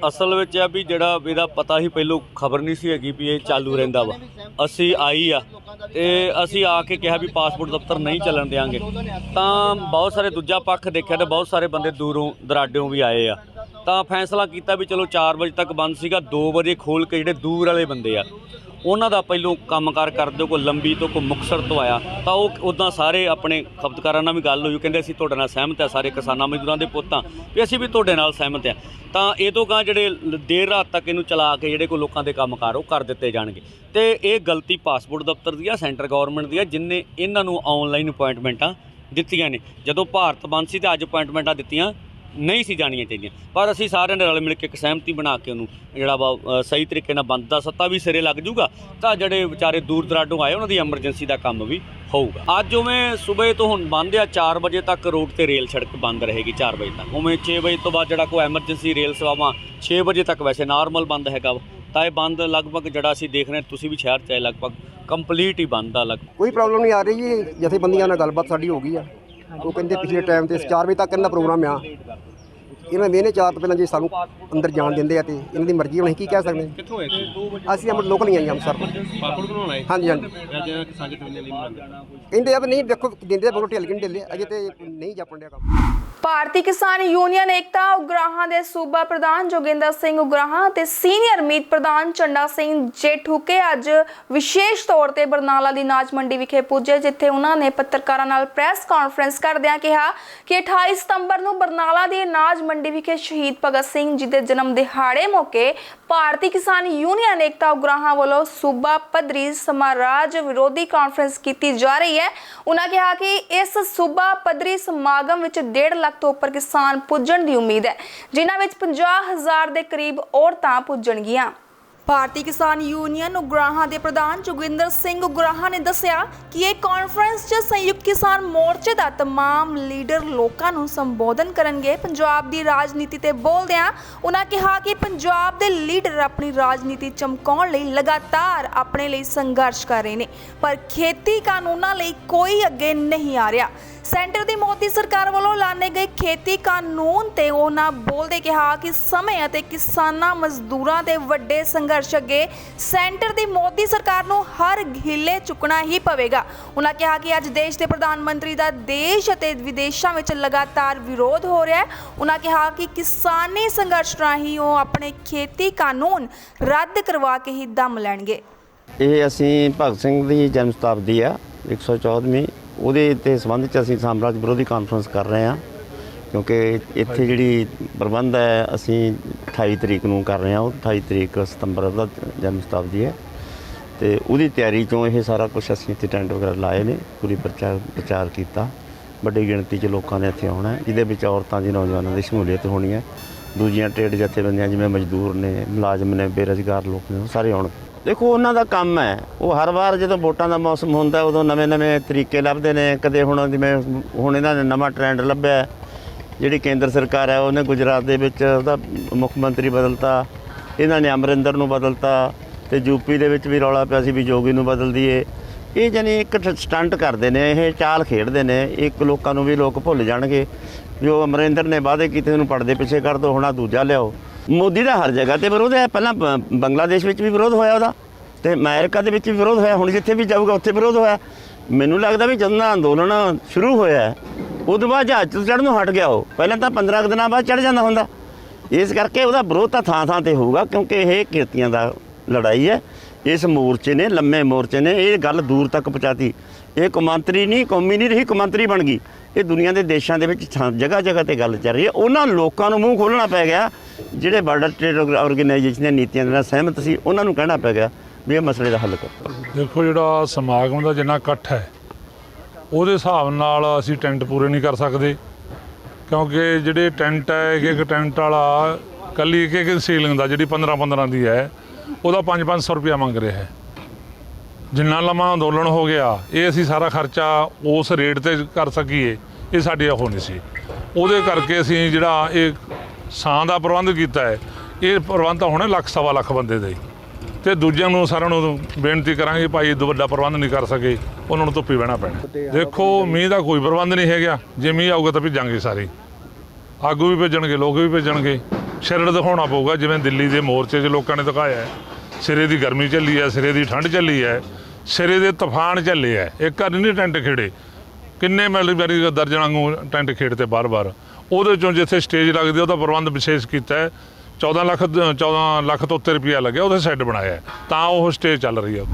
ਅਸਲ ਵਿੱਚ ਆ ਵੀ ਜਿਹੜਾ ਇਹਦਾ ਪਤਾ ਹੀ ਪਹਿਲੋਂ ਖਬਰ ਨਹੀਂ ਸੀ ਹੈਗੀ ਵੀ ਇਹ ਚਾਲੂ ਰਹਿੰਦਾ ਵਾ। ਅਸੀਂ ਆਈ ਆ ਤੇ ਅਸੀਂ ਆ ਕੇ ਕਿਹਾ ਵੀ ਪਾਸਪੋਰਟ ਦਫ਼ਤਰ ਨਹੀਂ ਚੱਲਣ ਦਿਆਂਗੇ, ਤਾਂ ਬਹੁਤ ਸਾਰੇ ਦੂਜਾ ਪੱਖ ਦੇਖਿਆ ਤੇ ਬਹੁਤ ਸਾਰੇ ਬੰਦੇ ਦੂਰੋਂ ਦਰਾਡਿਓਂ ਵੀ ਆਏ ਆ, ਤਾਂ ਫੈਸਲਾ ਕੀਤਾ ਵੀ ਚਲੋ 4 ਵਜੇ ਤੱਕ ਬੰਦ ਸੀਗਾ, 2 ਵਜੇ ਖੋਲ੍ਹ ਕੇ ਜਿਹੜੇ ਦੂਰ ਵਾਲੇ ਬੰਦੇ ਆ ਉਹਨਾਂ ਦਾ ਪਹਿਲੋਂ ਕੰਮਕਾਰ ਕਰਦੇ, ਕੋਈ ਲੰਬੀ ਤੋਂ ਕੋਈ ਮੁਕਤਸਰ ਤੋਂ ਆਇਆ, ਤਾਂ ਉਹ ਉੱਦਾਂ ਸਾਰੇ ਆਪਣੇ ਖਪਤਕਾਰਾਂ ਨਾਲ ਵੀ ਗੱਲ ਹੋਈ, ਕਹਿੰਦੇ ਅਸੀਂ ਤੁਹਾਡੇ ਨਾਲ ਸਹਿਮਤ ਹਾਂ, ਸਾਰੇ ਕਿਸਾਨਾਂ ਮਜ਼ਦੂਰਾਂ ਦੇ ਪੁੱਤਾਂ ਵੀ ਅਸੀਂ ਵੀ ਤੁਹਾਡੇ ਨਾਲ ਸਹਿਮਤ ਹਾਂ। ਤਾਂ ਇਹ ਤੋਂ ਗਾਂ ਜਿਹੜੇ ਦੇਰ ਰਾਤ ਤੱਕ ਇਹਨੂੰ ਚਲਾ ਕੇ ਜਿਹੜੇ ਕੋਈ ਲੋਕਾਂ ਦੇ ਕੰਮਕਾਰ ਉਹ ਕਰ ਦਿੱਤੇ ਜਾਣਗੇ। ਤੇ ਇਹ ਗਲਤੀ ਪਾਸਪੋਰਟ ਦਫ਼ਤਰ ਦੀ ਆ, ਸੈਂਟਰ ਗਵਰਨਮੈਂਟ ਦੀ ਆ, ਜਿਨਨੇ ਇਹਨਾਂ ਨੂੰ ਆਨਲਾਈਨ ਅਪਾਇੰਟਮੈਂਟਾਂ ਦਿੱਤੀਆਂ ਨੇ। ਜਦੋਂ ਭਾਰਤ ਬੰਦ ਸੀ ਤੇ ਅੱਜ ਅਪਾਇੰਟਮੈਂਟਾਂ ਦਿੱਤੀਆਂ ਨਹੀਂ ਸੀ ਜਾਣੀਆਂ ਚਾਹੀਦੀਆਂ, ਪਰ ਅਸੀਂ ਸਾਰਿਆਂ ਨੇ ਰਲ ਮਿਲ ਕੇ ਇੱਕ ਸਹਿਮਤੀ ਬਣਾ ਕੇ ਉਹਨੂੰ ਜਿਹੜਾ ਵਾ ਸਹੀ ਤਰੀਕੇ ਨਾਲ ਬੰਦ ਦਾ ਸੱਤਾ ਵੀ ਸਿਰੇ ਲੱਗ ਜੂਗਾ, ਤਾਂ ਜਿਹੜੇ ਵਿਚਾਰੇ ਦੂਰ ਦਰਾਡੋਂ ਆਏ ਉਹਨਾਂ ਦੀ ਐਮਰਜੈਂਸੀ ਦਾ ਕੰਮ ਵੀ ਹੋਊਗਾ। ਅੱਜ ਉਵੇਂ ਸਵੇਰ ਤੋਂ ਹੁਣ ਬੰਦ ਆ, 4 ਵਜੇ ਤੱਕ ਰੋਡ ਤੇ ਰੇਲ ਸੜਕ ਬੰਦ ਰਹੇਗੀ 4 ਵਜੇ ਤੱਕ। ਉਵੇਂ 6 ਵਜੇ ਤੋਂ ਬਾਅਦ ਜਿਹੜਾ ਕੋਈ ਐਮਰਜੈਂਸੀ ਰੇਲ ਸੇਵਾਵਾਂ 6 ਵਜੇ ਤੱਕ ਵੈਸੇ ਨਾਰਮਲ ਬੰਦ ਹੈਗਾ ਵਾ, ਤਾਂ ਇਹ ਬੰਦ ਲਗਭਗ ਜਿਹੜਾ ਅਸੀਂ ਦੇਖ ਰਹੇ ਤੁਸੀਂ ਵੀ ਸ਼ਹਿਰ 'ਚ ਹੈ ਲਗਭਗ ਕੰਪਲੀਟ ਹੀ ਬੰਦ ਆ। ਕੋਈ ਪ੍ਰੋਬਲਮ ਨਹੀਂ ਆ ਰਹੀ ਜੀ, ਜਥੇਬੰਦੀਆਂ ਨਾਲ ਗੱਲਬਾਤ ਸਾਡੀ ਹੋ ਗਈ ਆ। ਉਹ ਕਹਿੰਦੇ ਪਿਛਲੇ ਟਾਈਮ ਤੇ 4 ਵਜੇ ਤੱਕ ਇਹਨਾਂ ਦਾ ਪ੍ਰੋਗਰਾਮ ਆ। ਇਹਨਾਂ ਨੇ 4 ਤੋਂ ਪਹਿਲਾਂ ਜੇ ਸਾਨੂੰ ਅੰਦਰ ਜਾਣ ਦਿੰਦੇ ਆ ਤੇ ਇਹਨਾਂ ਦੀ ਮਰਜ਼ੀ, ਹੁਣ ਅਸੀਂ ਕੀ ਕਹਿ ਸਕਦੇ ਹਾਂ। ਕਿੱਥੋਂ ਹੋਏ ਸੀ? ਅਸੀਂ ਅਮਰ ਲੋਕਲ ਹੀ ਆਏ ਅੰਮ੍ਰਿਤਸਰ ਤੋਂ। ਪਾਸਪੋਰਟ ਬਣਾਉਣਾ ਹੈ? ਹਾਂਜੀ ਹਾਂਜੀ, ਜਿਹੜਾ ਕਿਸਾਨ ਜਥੇਬੰਦੀਆਂ ਲਈ ਬਣਾਉਂਦੇ ਕਹਿੰਦੇ ਆ ਵੀ ਨਹੀਂ ਦੇਖੋ ਦਿੰਦੇ ਬੋਲੋ ਢਿੱਲ ਕਿੰਨੇ ਢਿੱਲੇ ਅਜੇ ਤੇ ਨਹੀਂ ਜਾਪਣ ਡਿਆ ਕੰਮ। ਭਾਰਤੀ ਕਿਸਾਨ ਯੂਨੀਅਨ ਏਕਤਾ ਉਗਰਾਹਾਂ ਦੇ ਸੂਬਾ ਪ੍ਰਧਾਨ ਜੋਗਿੰਦਰ ਸਿੰਘ ਉਗਰਾਹਾਂ ਤੇ ਸੀਨੀਅਰ ਮੀਤ ਪ੍ਰਧਾਨ ਚੰਡਾ ਸਿੰਘ ਜੇਠੂਕੇ ਅੱਜ ਵਿਸ਼ੇਸ਼ ਤੌਰ ਤੇ ਬਰਨਾਲਾ ਦੀ ਅਨਾਜ ਮੰਡੀ ਵਿਖੇ ਪੁੱਜੇ, ਜਿੱਥੇ ਉਹਨਾਂ ਨੇ ਪੱਤਰਕਾਰਾਂ ਨਾਲ ਪ੍ਰੈਸ ਕਾਨਫਰੰਸ ਕਰਦਿਆਂ ਕਿਹਾ ਕਿ 28 ਸਤੰਬਰ ਨੂੰ ਬਰਨਾਲਾ ਦੀ ਅਨਾਜ ਮੰਡੀ ਵਿਖੇ ਸ਼ਹੀਦ ਭਗਤ ਸਿੰਘ ਜੀ ਦੇ ਜਨਮ ਦਿਹਾੜੇ ਮੌਕੇ ਭਾਰਤੀ ਕਿਸਾਨ ਯੂਨੀਅਨ ਏਕਤਾ ਉਗਰਾਹਾਂ ਵੱਲੋਂ ਸੂਬਾ ਪੱਧਰੀ ਸਮਾਰਾਜ ਵਿਰੋਧੀ ਕਾਨਫਰੰਸ ਕੀਤੀ ਜਾ ਰਹੀ ਹੈ। ਉਹਨਾਂ ਕਿਹਾ ਕਿ ਇਸ ਸੂਬਾ ਪੱਧਰੀ ਸਮਾਗਮ ਵਿੱਚ 1.5 ਲੱਖ ਤੋਂ ਉੱਪਰ ਕਿਸਾਨ ਪੁੱਜਣ ਦੀ ਉਮੀਦ ਹੈ, ਜਿਨ੍ਹਾਂ ਵਿੱਚ 50,000 ਦੇ ਕਰੀਬ ਔਰਤਾਂ ਪੁੱਜਣਗੀਆਂ। ਭਾਰਤੀ ਕਿਸਾਨ ਯੂਨੀਅਨ ਉਗਰਾਹਾਂ ਦੇ ਪ੍ਰਧਾਨ ਜੋਗਿੰਦਰ ਸਿੰਘ ਉਗਰਾਹਾਂ ਨੇ ਦੱਸਿਆ ਕਿ ਇਹ ਕਾਨਫਰੰਸ 'ਚ ਸੰਯੁਕਤ ਕਿਸਾਨ ਮੋਰਚੇ ਦਾ तमाम ਲੀਡਰ ਲੋਕਾਂ ਨੂੰ ਸੰਬੋਧਨ ਕਰਨਗੇ। ਪੰਜਾਬ ਦੀ ਰਾਜਨੀਤੀ ਤੇ ਬੋਲਦਿਆਂ ਉਹਨਾਂ ਕਿਹਾ ਕਿ ਪੰਜਾਬ ਦੇ ਲੀਡਰ ਆਪਣੀ ਰਾਜਨੀਤੀ ਚਮਕਾਉਣ ਲਈ ਲਗਾਤਾਰ ਆਪਣੇ ਲਈ ਸੰਘਰਸ਼ ਕਰ ਰਹੇ ਨੇ, ਪਰ ਖੇਤੀ ਕਾਨੂੰਨਾਂ ਲਈ ਕੋਈ ਅੱਗੇ ਨਹੀਂ ਆ ਰਿਹਾ। ਸੈਂਟਰ ਦੀ ਮੋਦੀ ਸਰਕਾਰ ਵੱਲੋਂ ਲਾਣੇ ਗਏ ਖੇਤੀ ਕਾਨੂੰਨ ਤੇ ਉਹਨਾਂ ਬੋਲਦੇ ਕਿਹਾ ਕਿ ਸਮੇਂ ਅਤੇ ਕਿਸਾਨਾਂ ਮਜ਼ਦੂਰਾਂ ਦੇ ਵੱਡੇ ਸੰਘਰਸ਼ ਅੱਗੇ ਸੈਂਟਰ ਦੀ ਮੋਦੀ ਸਰਕਾਰ ਨੂੰ ਹਰ ਹੀਲੇ ਚੁੱਕਣਾ ਹੀ ਪਵੇਗਾ। ਉਹਨਾਂ ਕਿਹਾ ਕਿ ਅੱਜ ਦੇਸ਼ ਦੇ ਪ੍ਰਧਾਨ ਮੰਤਰੀ ਦਾ ਦੇਸ਼ ਅਤੇ ਵਿਦੇਸ਼ਾਂ ਵਿੱਚ ਲਗਾਤਾਰ ਵਿਰੋਧ ਹੋ ਰਿਹਾ ਹੈ। ਉਹਨਾਂ ਕਿਹਾ ਕਿ ਕਿਸਾਨੀ ਸੰਘਰਸ਼ ਰਾਹੀਂ ਉਹ ਆਪਣੇ ਖੇਤੀ ਕਾਨੂੰਨ ਰੱਦ ਕਰਵਾ ਕੇ ਹੀ ਦਮ ਲੈਣਗੇ। ਇਹ ਅਸੀਂ ਭਗਤ ਸਿੰਘ ਦੀ ਜਨਮ ਸ਼ਤਾਬਦੀ ਆ 114ਵੀਂ, ਉਹਦੇ ਤੇ ਸੰਬੰਧ 'ਚ ਅਸੀਂ ਸਾਮਰਾਜ ਵਿਰੋਧੀ ਕਾਨਫਰੰਸ ਕਰ ਰਹੇ ਹਾਂ, ਕਿਉਂਕਿ ਇੱਥੇ ਜਿਹੜੀ ਪ੍ਰਬੰਧ ਹੈ ਅਸੀਂ 28 ਤਰੀਕ ਨੂੰ ਕਰ ਰਹੇ ਹਾਂ। ਉਹ 28 ਤਰੀਕ ਸਤੰਬਰ ਦਾ ਜਨਮ ਸ਼ਤਾਬਦੀ ਹੈ ਤੇ ਉਹਦੀ ਤਿਆਰੀ 'ਚੋਂ ਇਹ ਸਾਰਾ ਕੁਝ ਅਸੀਂ ਇੱਥੇ ਟੈਂਟ ਵਗੈਰਾ ਲਾਏ ਨੇ, ਪੂਰੀ ਪ੍ਰਚਾਰ ਕੀਤਾ। ਵੱਡੀ ਗਿਣਤੀ 'ਚ ਲੋਕਾਂ ਨੇ ਇੱਥੇ ਆਉਣਾ, ਜਿਹਦੇ ਵਿੱਚ ਔਰਤਾਂ ਦੀ, ਨੌਜਵਾਨਾਂ ਦੀ ਸ਼ਮੂਲੀਅਤ ਹੋਣੀ ਹੈ। ਦੂਜੀਆਂ ਟ੍ਰੇਡ ਜਥੇਬੰਦੀਆਂ ਜਿਵੇਂ ਮਜ਼ਦੂਰ ਨੇ, ਮੁਲਾਜ਼ਮ ਨੇ, ਬੇਰੁਜ਼ਗਾਰ ਲੋਕ ਨੇ, ਉਹ ਸਾਰੇ ਆਉਣਗੇ। ਦੇਖੋ ਉਹਨਾਂ ਦਾ ਕੰਮ ਹੈ, ਉਹ ਹਰ ਵਾਰ ਜਦੋਂ ਵੋਟਾਂ ਦਾ ਮੌਸਮ ਹੁੰਦਾ ਉਦੋਂ ਨਵੇਂ ਤਰੀਕੇ ਲੱਭਦੇ ਨੇ। ਕਦੇ ਹੁਣ ਜਿਵੇਂ ਹੁਣ ਇਹਨਾਂ ਨੇ ਨਵਾਂ ਟ੍ਰੈਂਡ ਲੱਭਿਆ, ਜਿਹੜੀ ਕੇਂਦਰ ਸਰਕਾਰ ਹੈ ਉਹਨੇ ਗੁਜਰਾਤ ਦੇ ਵਿੱਚ ਉਹਦਾ ਮੁੱਖ ਮੰਤਰੀ ਬਦਲਤਾ, ਇਹਨਾਂ ਨੇ ਅਮਰਿੰਦਰ ਨੂੰ ਬਦਲਤਾ, ਤੇ ਯੂਪੀ ਦੇ ਵਿੱਚ ਵੀ ਰੌਲਾ ਪਿਆ ਸੀ ਵੀ ਜੋਗੀ ਨੂੰ ਬਦਲ ਦਈਏ। ਇਹ ਜਾਨੀ ਇੱਕ ਸਟੰਟ ਕਰਦੇ ਨੇ, ਇਹ ਚਾਲ ਖੇਡਦੇ ਨੇ। ਇੱਕ ਲੋਕਾਂ ਨੂੰ ਵੀ ਲੋਕ ਭੁੱਲ ਜਾਣਗੇ ਜੋ ਅਮਰਿੰਦਰ ਨੇ ਵਾਅਦੇ ਕੀਤੇ ਉਹਨੂੰ ਪਰਦੇ ਪਿੱਛੇ ਕਰ ਦਿਓ, ਹੁਣ ਆ ਦੂਜਾ ਲਿਆਓ। ਮੋਦੀ ਦਾ ਹਰ ਜਗ੍ਹਾ ਤੇ ਵਿਰੋਧ ਹੈ। ਪਹਿਲਾਂ ਬੰਗਲਾਦੇਸ਼ ਵਿੱਚ ਵੀ ਵਿਰੋਧ ਹੋਇਆ ਉਹਦਾ, ਤੇ ਅਮਰੀਕਾ ਦੇ ਵਿੱਚ ਵੀ ਵਿਰੋਧ ਹੋਇਆ, ਹੁਣ ਜਿੱਥੇ ਵੀ ਜਾਊਗਾ ਉੱਥੇ ਵਿਰੋਧ ਹੋਇਆ। ਮੈਨੂੰ ਲੱਗਦਾ ਵੀ ਜਦੋਂ ਅੰਦੋਲਨ ਸ਼ੁਰੂ ਹੋਇਆ ਉਦੋਂ ਬਾਅਦ ਜਹਾਜ਼ ਤੋਂ ਚੜ੍ਹਨ ਨੂੰ ਹਟ ਗਿਆ। ਉਹ ਪਹਿਲਾਂ ਤਾਂ 15 ਕੁ ਦਿਨਾਂ ਬਾਅਦ ਚੜ੍ਹ ਜਾਂਦਾ ਹੁੰਦਾ। ਇਸ ਕਰਕੇ ਉਹਦਾ ਵਿਰੋਧ ਤਾਂ ਥਾਂ ਤੇ ਹੋਊਗਾ, ਕਿਉਂਕਿ ਇਹ ਖੇਤੀਆਂ ਦਾ ਲੜਾਈ ਹੈ। ਇਸ ਮੋਰਚੇ ਨੇ, ਲੰਮੇ ਮੋਰਚੇ ਨੇ ਇਹ ਗੱਲ ਦੂਰ ਤੱਕ ਪਹੁੰਚਾਤੀ। ਇਹ ਕੌਮਾਂਤਰੀ ਨਹੀਂ, ਕੌਮੀ ਨਹੀਂ ਰਹੀ, ਕੌਮਾਂਤਰੀ ਬਣ ਗਈ। ਇਹ ਦੁਨੀਆ ਦੇ ਦੇਸ਼ਾਂ ਦੇ ਵਿੱਚ ਜਗ੍ਹਾ ਤੇ ਗੱਲ ਚੱਲ ਰਹੀ ਹੈ। ਉਹਨਾਂ ਲੋਕਾਂ ਨੂੰ ਮੂੰਹ ਖੋਲ੍ਹਣਾ ਪੈ ਗਿਆ ਜਿਹੜੇ ਵਰਲਡ ਟ੍ਰੇਡ ਆਰਗੇਨਾਈਜੇਸ਼ਨ ਦੀਆਂ ਨੀਤੀਆਂ ਦੇ ਨਾਲ ਸਹਿਮਤ ਸੀ। ਉਹਨਾਂ ਨੂੰ ਕਹਿਣਾ ਪੈ ਗਿਆ ਵੀ ਇਹ ਮਸਲੇ ਦਾ ਹੱਲ ਕਰੋ। ਦੇਖੋ, ਜਿਹੜਾ ਸਮਾਗਮ ਦਾ ਜਿੰਨਾ ਇਕੱਠ ਹੈ ਉਹਦੇ ਹਿਸਾਬ ਨਾਲ ਅਸੀਂ ਟੈਂਟ ਪੂਰੇ ਨਹੀਂ ਕਰ ਸਕਦੇ, ਕਿਉਂਕਿ ਜਿਹੜੇ ਟੈਂਟ ਹੈ ਇੱਕ ਟੈਂਟ ਵਾਲਾ ਕੱਲੀ ਇੱਕ ਸੀਲਿੰਗ ਦਾ ਜਿਹੜੀ 15 ਦੀ ਹੈ ਉਹਦਾ 500 ਰੁਪਇਆ ਮੰਗ ਰਿਹਾ ਹੈ। ਜਿੰਨਾ ਲੰਮਾ ਅੰਦੋਲਨ ਹੋ ਗਿਆ, ਇਹ ਅਸੀਂ ਸਾਰਾ ਖਰਚਾ ਉਸ ਰੇਟ ਤੇ ਕਰ ਸਕੀਏ, ਇਹ ਸਾਡੀ ਉਹ ਨਹੀਂ ਸੀ। ਉਹਦੇ ਕਰਕੇ ਅਸੀਂ ਜਿਹੜਾ ਇਹ ਸਾਂ ਦਾ ਪ੍ਰਬੰਧ ਕੀਤਾ ਹੈ, ਇਹ ਪ੍ਰਬੰਧ ਤਾਂ ਹੋਣਾ 1.5 ਲੱਖ ਬੰਦੇ ਦਾ ਹੀ। ਤੇ ਦੂਜਿਆਂ ਨੂੰ ਸਾਰਿਆਂ ਨੂੰ ਬੇਨਤੀ ਕਰਾਂਗੇ, ਭਾਈ ਇਦੋਂ ਵੱਡਾ ਪ੍ਰਬੰਧ ਨਹੀਂ ਕਰ ਸਕੇ, ਉਹਨਾਂ ਨੂੰ ਧੁੱਪੀ ਬਹਿਣਾ ਪੈਣਾ। ਦੇਖੋ, ਮੀਂਹ ਦਾ ਕੋਈ ਪ੍ਰਬੰਧ ਨਹੀਂ ਹੈਗਾ। ਜੇ ਮੀਂਹ ਆਊਗਾ ਤਾਂ ਭੇਜਾਂਗੇ ਸਾਰੇ, ਆਗੂ ਵੀ ਭੇਜਣਗੇ, ਲੋਕ ਵੀ ਭੇਜਣਗੇ। ਸ਼ਰੜ ਦਿਖਾਉਣਾ ਪਊਗਾ, ਜਿਵੇਂ ਦਿੱਲੀ ਦੇ ਮੋਰਚੇ 'ਚ ਲੋਕਾਂ ਨੇ ਦਿਖਾਇਆ ਹੈ। ਸਿਰੇ ਦੀ ਗਰਮੀ ਝੱਲੀ ਹੈ, ਸਿਰੇ ਦੀ ਠੰਡ ਝੱਲੀ ਹੈ, ਸਿਰੇ ਦੇ ਤੂਫਾਨ ਝੱਲੇ ਹੈ। ਇੱਕ ਵਾਰ ਨਹੀਂ ਟੈਂਟ ਖੇੜੇ, ਕਿੰਨੇ ਵਾਰੀ ਦਰਜਨਾਂ ਵਾਂਗੂ ਟੈਂਟ ਖੇਡਤੇ ਬਾਰ-ਬਾਰ। ਉਹਦੇ 'ਚੋਂ ਜਿੱਥੇ ਸਟੇਜ ਲੱਗਦੀ ਉਹਦਾ ਪ੍ਰਬੰਧ ਵਿਸ਼ੇਸ਼ ਕੀਤਾ ਹੈ। 14 ਲੱਖ ਤੋਂ ਉੱਤੇ ਰੁਪਇਆ ਲੱਗਿਆ, ਉਹਦੇ ਸੈੱਟ ਬਣਾਇਆ ਤਾਂ ਉਹ ਸਟੇਜ ਚੱਲ ਰਹੀ ਹੈ।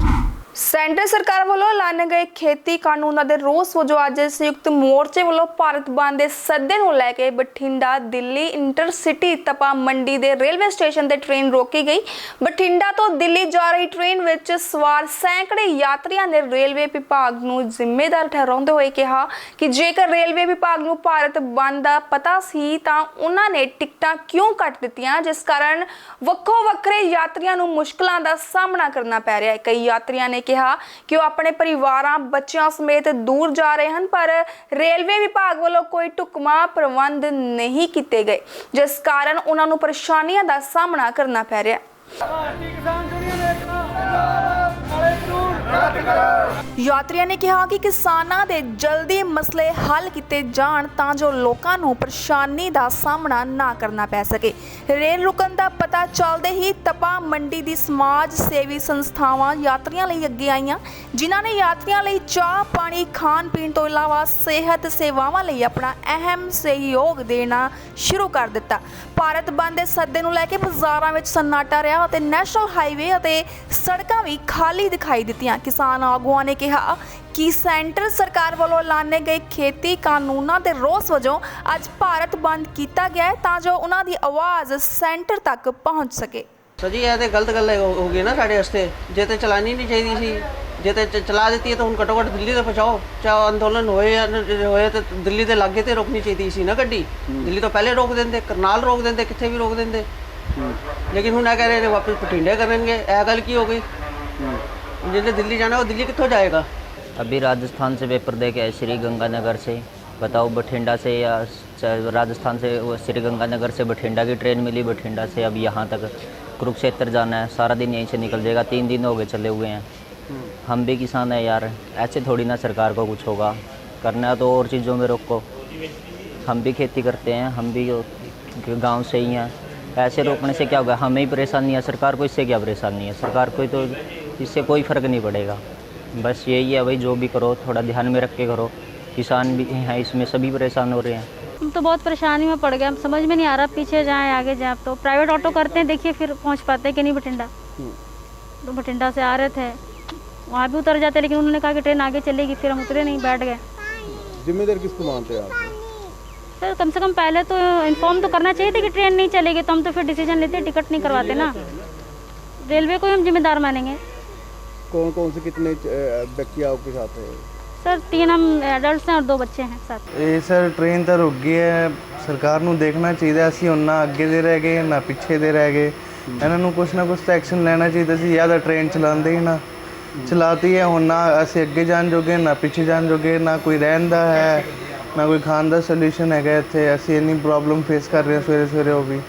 ਸੈਂਟਰ ਸਰਕਾਰ ਵੱਲੋਂ ਐਲਾਨੇ ਗਏ ਖੇਤੀ ਕਾਨੂੰਨਾਂ ਦੇ ਰੋਸ ਵਜੋਂ ਅੱਜ ਸੰਯੁਕਤ ਮੋਰਚੇ ਵੱਲੋਂ ਭਾਰਤ ਬੰਦ ਦੇ ਸੱਦੇ ਨੂੰ ਲੈ ਕੇ ਬਠਿੰਡਾ ਦਿੱਲੀ ਇੰਟਰਸਿਟੀ ਤਪਾ ਮੰਡੀ ਦੇ ਰੇਲਵੇ ਸਟੇਸ਼ਨ ਤੇ ਟ੍ਰੇਨ ਰੋਕੀ ਗਈ। ਬਠਿੰਡਾ ਤੋਂ ਦਿੱਲੀ ਜਾ ਰਹੀ ਟ੍ਰੇਨ ਵਿੱਚ ਸਵਾਰ ਸੈਂਕੜੇ ਯਾਤਰੀਆਂ ਨੇ ਰੇਲਵੇ ਵਿਭਾਗ ਨੂੰ ਜ਼ਿੰਮੇਵਾਰ ਠਹਿਰਾਉਂਦੇ ਹੋਏ ਕਿਹਾ ਕਿ ਜੇਕਰ ਰੇਲਵੇ ਵਿਭਾਗ ਨੂੰ ਭਾਰਤ ਬੰਦ ਦਾ ਪਤਾ ਸੀ ਤਾਂ ਉਹਨਾਂ ਨੇ ਟਿਕਟਾਂ ਕਿਉਂ ਕੱਟ ਦਿੱਤੀਆਂ, ਜਿਸ ਕਾਰਨ ਵੱਖੋ ਵੱਖਰੇ ਯਾਤਰੀਆਂ ਨੂੰ ਮੁਸ਼ਕਲਾਂ ਦਾ ਸਾਹਮਣਾ ਕਰਨਾ ਪੈ ਰਿਹਾ ਹੈ। ਕਈ ਯਾਤਰੀਆਂ ਨੇ ਕਿਹਾ ਕਿ ਉਹ ਆਪਣੇ ਪਰਿਵਾਰਾਂ ਬੱਚਿਆਂ ਸਮੇਤ ਦੂਰ ਜਾ ਰਹੇ ਹਨ, ਪਰ ਰੇਲਵੇ ਵਿਭਾਗ ਵੱਲੋਂ ਕੋਈ ਢੁਕਵਾਂ ਪ੍ਰਬੰਧ ਨਹੀਂ ਕੀਤੇ ਗਏ, ਜਿਸ ਕਾਰਨ ਉਹਨਾਂ ਨੂੰ ਪਰੇਸ਼ਾਨੀਆਂ ਦਾ ਸਾਹਮਣਾ ਕਰਨਾ ਪੈ ਰਿਹਾ ਹੈ। ਯਾਤਰੀਆਂ ਨੇ ਕਿਹਾ ਕਿ ਕਿਸਾਨਾਂ ਦੇ ਜਲਦੀ ਮਸਲੇ ਹੱਲ ਕੀਤੇ ਜਾਣ ਤਾਂ ਜੋ ਲੋਕਾਂ ਨੂੰ ਪਰੇਸ਼ਾਨੀ ਦਾ ਸਾਹਮਣਾ ਨਾ ਕਰਨਾ ਪੈ ਸਕੇ। ਰੇਲ ਰੁਕਣ ਦਾ ਪਤਾ ਚੱਲਦੇ ਹੀ ਤਪਾ ਮੰਡੀ ਦੀ ਸਮਾਜ ਸੇਵੀ ਸੰਸਥਾਵਾਂ ਯਾਤਰੀਆਂ ਲਈ ਅੱਗੇ ਆਈਆਂ, ਜਿਨ੍ਹਾਂ ਨੇ ਯਾਤਰੀਆਂ ਲਈ ਚਾਹ ਪਾਣੀ ਖਾਣ ਪੀਣ ਤੋਂ ਇਲਾਵਾ ਸਿਹਤ ਸੇਵਾਵਾਂ ਲਈ ਆਪਣਾ ਅਹਿਮ ਸਹਿਯੋਗ ਦੇਣਾ ਸ਼ੁਰੂ ਕਰ ਦਿੱਤਾ। ਭਾਰਤ ਬੰਦ ਦੇ ਸੱਦੇ ਨੂੰ ਲੈ ਕੇ ਬਾਜ਼ਾਰਾਂ ਵਿੱਚ ਸੰਨਾਟਾ ਰਿਹਾ ਅਤੇ ਨੈਸ਼ਨਲ ਹਾਈਵੇ ਅਤੇ ਸੜਕਾਂ ਵੀ ਖਾਲੀ ਦਿਖਾਈ ਦਿੱਤੀਆਂ। ਕਿਸਾਨ ਆਗੂਆਂ ਨੇ ਕਿਹਾ ਕਿ ਸੈਂਟਰ ਸਰਕਾਰ ਵੱਲੋਂ ਐਲਾਨੇ ਗਏ ਖੇਤੀ ਕਾਨੂੰਨਾਂ ਦੇ ਰੋਸ ਵਜੋਂ ਅੱਜ ਭਾਰਤ ਬੰਦ ਕੀਤਾ ਗਿਆ ਹੈ ਤਾਂ ਜੋ ਉਹਨਾਂ ਦੀ ਆਵਾਜ਼ ਸੈਂਟਰ ਤੱਕ ਪਹੁੰਚ ਸਕੇ। ਸਰ ਜੀ ਇਹ ਤਾਂ ਗਲਤ ਗੱਲ ਹੋ ਗਈ ਨਾ ਸਾਡੇ ਵਾਸਤੇ, ਜੇ ਤਾਂ ਚਲਾਉਣੀ ਨਹੀਂ ਚਾਹੀਦੀ ਸੀ, ਜੇ ਤਾਂ ਚਲਾ ਦਿੱਤੀ ਹੈ ਤਾਂ ਹੁਣ ਘੱਟੋ ਘੱਟ ਦਿੱਲੀ ਤੇ ਪਹੁੰਚਾਓ। ਚਾਹੇ ਅੰਦੋਲਨ ਹੋਏ ਤਾਂ ਦਿੱਲੀ ਦੇ ਲਾਗੇ ਤੇ ਰੋਕਣੀ ਚਾਹੀਦੀ ਸੀ ਨਾ ਗੱਡੀ, ਦਿੱਲੀ ਤੋਂ ਪਹਿਲੇ ਰੋਕ ਦਿੰਦੇ, ਕਰਨਾਲ ਰੋਕ ਦਿੰਦੇ, ਕਿੱਥੇ ਵੀ ਰੋਕ ਦਿੰਦੇ। ਲੇਕਿਨ ਹੁਣ ਇਹ ਕਹਿ ਰਹੇ ਨੇ ਵਾਪਸ ਬਠਿੰਡੇ ਕਰਨਗੇ, ਇਹ ਗੱਲ ਕੀ ਹੋ गई? जिसे दिल्ली जाना वो दिल्ली कितों जाएगा? अभी राजस्थान से पेपर दे के आए श्री गंगानगर से, बताओ बठिंडा से या राजस्थान से श्री गंगानगर से बठिंडा की ट्रेन मिली, बठिंडा से अब यहाँ तक कुरुक्षेत्र जाना है, सारा दिन यहीं से निकल जाएगा। 3 दिन हो गए चले हुए हैं। हम भी किसान हैं यार, ऐसे थोड़ी ना सरकार को कुछ होगा, करना है तो और चीज़ों में रोको। हम भी खेती करते हैं, हम भी गाँव से ही हैं, ऐसे रोकने से क्या होगा? हमें ही परेशानी है, सरकार को इससे क्या परेशानी है? सरकार को तो इससे कोई फ़र्क नहीं पड़ेगा। बस यही है भाई, जो भी करो थोड़ा ध्यान में रख के करो। किसान भी हैं इसमें, सभी परेशान हो रहे हैं। हम तो बहुत परेशानी में पड़ गए, हम समझ में नहीं आ रहा पीछे जाएं आगे जाएं। तो प्राइवेट ऑटो करते हैं, देखिए फिर पहुंच पाते हैं कि नहीं बठिंडा। तो बठिंडा से आ रहे थे, वहाँ भी उतर जाते, लेकिन उन्होंने कहा कि ट्रेन आगे चलेगी, फिर हम उतरे नहीं, बैठ गए। जिम्मेदार किसको मानते हैं आप? सर कम से कम पहले तो इन्फॉर्म तो करना चाहिए था कि ट्रेन नहीं चलेगी, तो हम तो फिर डिसीजन लेते, टिकट नहीं करवाते ना। रेलवे को ही हम जिम्मेदार मानेंगे। कौन कौन से कितने व्यक्ति आपके साथ है? सर 3 हम एडल्ट हैं और 2 बच्चे हैं साथ। सर ट्रेन तो रुक गई है, सरकार ਨੂੰ ਦੇਖਣਾ ਚਾਹੀਦਾ ਸੀ, ਹੁਣ ਨਾ ਅੱਗੇ ਦੇ ਰਹਿ ਗਏ ਨਾ ਪਿੱਛੇ ਦੇ ਰਹਿ ਗਏ। ਇਹਨਾਂ ਨੂੰ ਕੁਛ ਨਾ ਕੁਛ ਤਾਂ ਐਕਸ਼ਨ ਲੈਣਾ ਚਾਹੀਦਾ ਸੀ, ਜਾਂ ਤਾਂ ਟ੍ਰੇਨ ਚਲਾਉਂਦੇ ਹੀ ਨਾ, ਚਲਾਤੀ ਹੈ ਹੁਣ ਨਾ ਅਸੀਂ ਅੱਗੇ ਜਾਣ ਜੋਗੇ ਨਾ ਪਿੱਛੇ ਜਾਣ ਜੋਗੇ, ਨਾ ਕੋਈ ਰਹਿਣ ਦਾ ਹੈ ਨਾ ਕੋਈ ਖਾਣ ਦਾ ਸੋਲੂਸ਼ਨ ਹੈਗਾ ਇੱਥੇ। ਅਸੀਂ ਇੰਨੀ ਪ੍ਰੋਬਲਮ ਫੇਸ ਕਰ ਰਹੇ ਹਾਂ ਸਵੇਰੇ ਸਵੇਰੇ, ਉਹ ਵੀ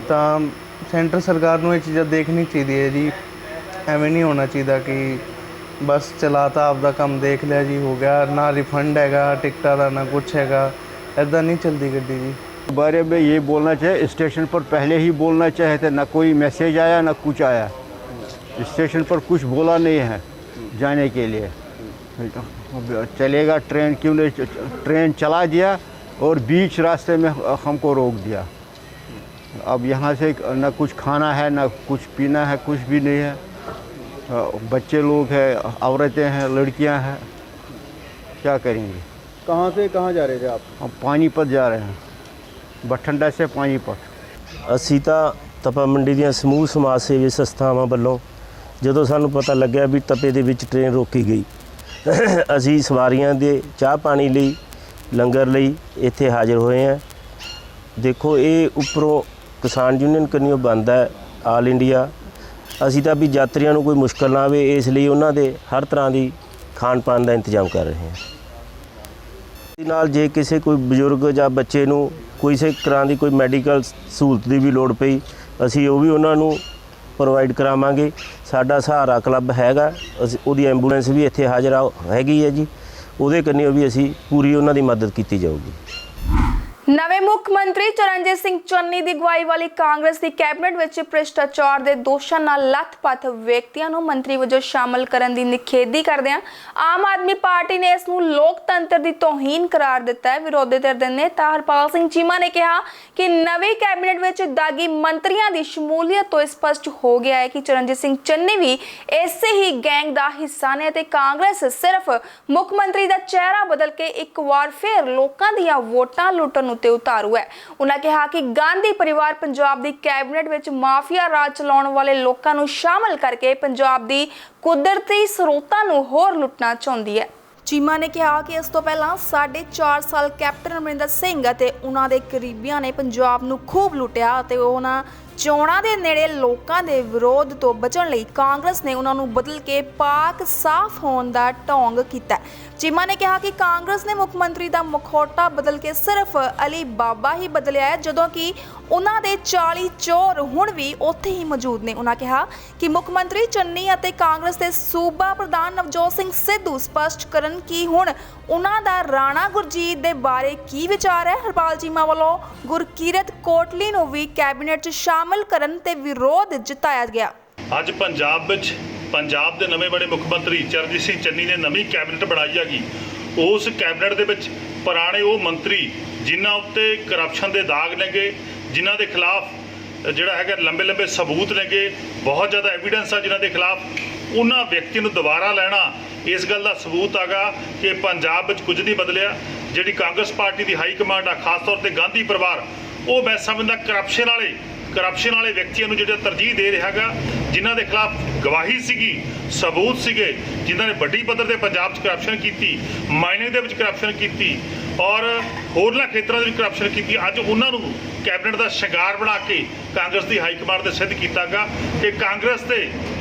ਤਾਂ ਸੈਂਟਰ ਸਰਕਾਰ ਨੂੰ ਇਹ ਚੀਜ਼ਾਂ ਦੇਖਣੀ ਚਾਹੀਦੀ ਹੈ ਜੀ। ਐਵੇਂ ਨਹੀਂ ਹੋਣਾ ਚਾਹੀਦਾ ਕਿ बस चलाता आपका काम देख लिया जी, हो गया, ना रिफंड हैगा टिकटा का ना कुछ हैगा, ऐसा नहीं चलती गड्डी जी। बारे में ये बोलना चाहिए, स्टेशन पर पहले ही बोलना चाहिए था, ना कोई मैसेज आया ना कुछ आया, स्टेशन पर कुछ बोला नहीं है जाने के लिए। चलेगा ट्रेन क्यों नहीं, ट्रेन चला दिया और बीच रास्ते में हमको रोक दिया। अब यहाँ से ना कुछ खाना है ना कुछ पीना है, कुछ भी नहीं है। बच्चे लोग हैं, औरतें हैं, लड़कियां हैं, क्या करेंगे? कहाँ से कहाँ जा रहे थे आप? हम पानीपत जा रहे हैं, बठिंडा से पानीपत। ਅਸੀਂ ਤਾਂ ਤਪਾ ਮੰਡੀ ਦੀਆਂ ਸਮੂਹ ਸਮਾਜ ਸੇਵੀ ਸੰਸਥਾਵਾਂ ਵੱਲੋਂ ਜਦੋਂ ਸਾਨੂੰ ਪਤਾ ਲੱਗਿਆ ਵੀ ਤਪੇ ਦੇ ਵਿੱਚ ਟ੍ਰੇਨ ਰੋਕੀ ਗਈ, ਅਸੀਂ ਸਵਾਰੀਆਂ ਦੇ ਚਾਹ ਪਾਣੀ ਲਈ ਲੰਗਰ ਲਈ ਇੱਥੇ ਹਾਜ਼ਰ ਹੋਏ ਹਾਂ। ਦੇਖੋ ਇਹ ਉੱਪਰੋਂ ਕਿਸਾਨ ਯੂਨੀਅਨ ਕੰਨਿਓ ਬੰਦ ਹੈ ਆਲ ਇੰਡੀਆ। ਅਸੀਂ ਤਾਂ ਵੀ ਯਾਤਰੀਆਂ ਨੂੰ ਕੋਈ ਮੁਸ਼ਕਲ ਨਾ ਆਵੇ, ਇਸ ਲਈ ਉਹਨਾਂ ਦੇ ਹਰ ਤਰ੍ਹਾਂ ਦੀ ਖਾਣ ਪਾਣ ਦਾ ਇੰਤਜ਼ਾਮ ਕਰ ਰਹੇ ਹਾਂ। ਨਾਲ ਜੇ ਕਿਸੇ ਕੋਈ ਬਜ਼ੁਰਗ ਜਾਂ ਬੱਚੇ ਨੂੰ ਕਿਸੇ ਤਰ੍ਹਾਂ ਦੀ ਕੋਈ ਮੈਡੀਕਲ ਸਹੂਲਤ ਦੀ ਵੀ ਲੋੜ ਪਈ, ਅਸੀਂ ਉਹ ਵੀ ਉਹਨਾਂ ਨੂੰ ਪ੍ਰੋਵਾਈਡ ਕਰਾਵਾਂਗੇ। ਸਾਡਾ ਸਹਾਰਾ ਕਲੱਬ ਹੈਗਾ, ਅਸੀਂ ਉਹਦੀ ਐਂਬੂਲੈਂਸ ਵੀ ਇੱਥੇ ਹਾਜ਼ਰ ਹੈਗੀ ਹੈ ਜੀ, ਉਹਦੇ ਕੰਨਿਓ ਵੀ ਅਸੀਂ ਪੂਰੀ ਉਹਨਾਂ ਦੀ ਮਦਦ ਕੀਤੀ ਜਾਊਗੀ। ਨਵੇਂ ਮੁੱਖ ਮੰਤਰੀ ਚਰਨਜੀਤ ਸਿੰਘ ਚੰਨੀ ਦੀ ਅਗਵਾਈ ਵਾਲੀ ਕਾਂਗਰਸ ਦੀ ਕੈਬਨਿਟ ਵਿੱਚ ਭ੍ਰਿਸ਼ਟਾਚਾਰ ਦੇ ਦੋਸ਼ਾਂ ਨਾਲ ਲੱਥਪੱਥ ਵਿਅਕਤੀਆਂ ਨੂੰ ਮੰਤਰੀ ਵਜੋਂ ਸ਼ਾਮਲ ਕਰਨ ਦੀ ਨਿਖੇਧੀ ਕਰਦਿਆਂ ਆਮ ਆਦਮੀ ਪਾਰਟੀ ਨੇ ਇਸ ਨੂੰ ਲੋਕਤੰਤਰ ਦੀ ਤੋਹੀਨ ਕਰਾਰ ਦਿੱਤਾ ਹੈ। ਵਿਰੋਧੀ ਧਿਰ ਦੇ ਨੇਤਾ ਹਰਪਾਲ ਸਿੰਘ ਚੀਮਾ ਨੇ ਕਿਹਾ ਕਿ ਨਵੀਂ ਕੈਬਨਿਟ ਵਿੱਚ ਦਾਗੀ ਮੰਤਰੀਆਂ ਦੀ ਸ਼ਮੂਲੀਅਤ ਤੋਂ ਸਪਸ਼ਟ ਹੋ ਗਿਆ ਹੈ ਕਿ ਚਰਨਜੀਤ ਸਿੰਘ ਚੰਨੀ ਵੀ ਇਸੇ ਹੀ ਗੈਂਗ ਦਾ ਹਿੱਸਾ ਨੇ ਅਤੇ ਕਾਂਗਰਸ ਸਿਰਫ ਮੁੱਖ ਮੰਤਰੀ ਦਾ ਚਿਹਰਾ ਬਦਲ ਕੇ ਇੱਕ ਵਾਰ ਫਿਰ ਲੋਕਾਂ ਦੀਆਂ ਵੋਟਾਂ ਲੁੱਟਣ ਉੱਤੇ ਉਤਾਰੂ ਹੈ। ਉਹਨਾਂ ਕਿਹਾ ਕਿ ਗਾਂਧੀ ਪਰਿਵਾਰ ਪੰਜਾਬ ਦੀ ਕੈਬਨਿਟ ਵਿੱਚ ਮਾਫੀਆ ਰਾਜ ਚਲਾਉਣ ਵਾਲੇ ਲੋਕਾਂ ਨੂੰ ਸ਼ਾਮਲ ਕਰਕੇ ਪੰਜਾਬ ਦੀ ਕੁਦਰਤੀ ਸਰੋਤਾਂ ਨੂੰ ਹੋਰ ਲੁੱਟਣਾ ਚਾਹੁੰਦੀ ਹੈ। ਚੀਮਾ ਨੇ ਕਿਹਾ ਕਿ ਇਸ ਤੋਂ ਪਹਿਲਾਂ 4.5 ਸਾਲ ਕੈਪਟਨ ਅਮਰਿੰਦਰ ਸਿੰਘ ਅਤੇ ਉਹਨਾਂ ਦੇ ਕਰੀਬੀਆਂ ਨੇ ਪੰਜਾਬ ਨੂੰ ਖੂਬ ਲੁੱਟਿਆ ਅਤੇ ਉਹਨਾਂ ਚੋਣਾਂ ਦੇ ਨੇੜੇ ਲੋਕਾਂ ਦੇ ਵਿਰੋਧ ਤੋਂ ਬਚਣ ਲਈ ਕਾਂਗਰਸ ਨੇ ਉਹਨਾਂ ਨੂੰ ਬਦਲ ਕੇ ਪਾਕ ਸਾਫ਼ ਹੋਣ ਦਾ ਢੋਂਗ ਕੀਤਾ। ਚੀਮਾ ਨੇ ਕਿਹਾ ਕਿ ਕਾਂਗਰਸ ਨੇ ਮੁੱਖ ਮੰਤਰੀ ਦਾ ਮੁਖੌਟਾ ਬਦਲ ਕੇ ਸਿਰਫ ਅਲੀ ਬਾਬਾ ਹੀ ਬਦਲਿਆ ਹੈ, ਜਦੋਂ ਕਿ ਉਹਨਾਂ ਦੇ 40 ਚੋਰ ਹੁਣ ਵੀ ਉੱਥੇ ਹੀ ਮੌਜੂਦ ਨੇ। ਉਹਨਾਂ ਕਿਹਾ ਕਿ ਮੁੱਖ ਮੰਤਰੀ ਚੰਨੀ ਅਤੇ ਕਾਂਗਰਸ ਦੇ ਸੂਬਾ ਪ੍ਰਧਾਨ ਨਵਜੋਤ ਸਿੰਘ ਸਿੱਧੂ ਸਪਸ਼ਟ ਕਰਨ ਕਿ ਹੁਣ ਉਹਨਾਂ ਦਾ ਰਾਣਾ ਗੁਰਜੀਤ ਦੇ ਬਾਰੇ ਕੀ ਵਿਚਾਰ ਹੈ। ਹਰਪਾਲ ਚੀਮਾ ਵੱਲੋਂ ਗੁਰਕੀਰਤ ਕੋਟਲੀ ਨੂੰ ਵੀ ਕੈਬਨਿਟ 'ਚ ਸ਼ਾਮਲ ਕਰਨ ਤੇ ਵਿਰੋਧ ਜਤਾਇਆ ਗਿਆ। ਅੱਜ ਪੰਜਾਬ ਵਿੱਚ ਪੰਜਾਬ ਦੇ ਨਵੇਂ ਬਣੇ ਮੁੱਖ ਮੰਤਰੀ ਚਰਨਜੀਤ ਸਿੰਘ ਚੰਨੀ ਨੇ ਨਵੀਂ ਕੈਬਨਿਟ ਬਣਾਈ ਹੈਗੀ। ਉਸ ਕੈਬਨਿਟ ਦੇ ਵਿੱਚ ਪੁਰਾਣੇ ਉਹ ਮੰਤਰੀ ਜਿਨ੍ਹਾਂ ਉੱਤੇ ਕਰਪਸ਼ਨ ਦੇ ਦਾਗ ਲੱਗੇ, ਜਿਨ੍ਹਾਂ ਦੇ ਖਿਲਾਫ ਜਿਹੜਾ ਹੈਗਾ ਲੰਬੇ ਸਬੂਤ ਲੱਗੇ, ਬਹੁਤ ਜ਼ਿਆਦਾ ਐਵੀਡੈਂਸ ਆ ਜਿਨ੍ਹਾਂ ਦੇ ਖਿਲਾਫ, ਉਹਨਾਂ ਵਿਅਕਤੀਆਂ ਨੂੰ ਦੁਬਾਰਾ ਲੈਣਾ ਇਸ ਗੱਲ ਦਾ ਸਬੂਤ ਹੈਗਾ ਕਿ ਪੰਜਾਬ ਵਿੱਚ ਕੁਝ ਨਹੀਂ ਬਦਲਿਆ। ਜਿਹੜੀ ਕਾਂਗਰਸ ਪਾਰਟੀ ਦੀ ਹਾਈ ਕਮਾਂਡ ਆ, ਖਾਸ ਤੌਰ ਤੇ ਗਾਂਧੀ ਪਰਿਵਾਰ, ਉਹ ਮੈਂ ਸਮਝਦਾ ਕਰਪਸ਼ਨ ਵਾਲੇ ਵਿਅਕਤੀਆਂ ਨੂੰ ਜਿਹੜਾ ਤਰਜੀਹ ਦੇ ਰਿਹਾ ਹੈਗਾ, ਜਿਨ੍ਹਾਂ ਦੇ ਖਿਲਾਫ ਗਵਾਹੀ ਸੀਗੀ, ਸਬੂਤ ਸੀਗੇ, ਜਿਨ੍ਹਾਂ ਨੇ ਵੱਡੀ ਪੱਧਰ ਤੇ ਪੰਜਾਬ 'ਚ ਕਰਪਸ਼ਨ ਕੀਤੀ, ਮਾਈਨਿੰਗ ਦੇ ਵਿੱਚ ਕਰਪਸ਼ਨ ਕੀਤੀ ਔਰ ਹੋਰਨਾਂ ਖੇਤਰਾਂ ਦੇ ਵਿੱਚ ਕਰਪਸ਼ਨ ਕੀਤੀ, ਅੱਜ ਉਹਨਾਂ ਨੂੰ ਕੈਬਨਿਟ ਦਾ ਸ਼ਿੰਗਾਰ ਬਣਾ ਕੇ ਕਾਂਗਰਸ ਦੀ ਹਾਈ ਕਮਾਂਡ ਤੇ ਸਿੱਧ ਕੀਤਾ ਗਿਆ ਕਿ ਕਾਂਗਰਸ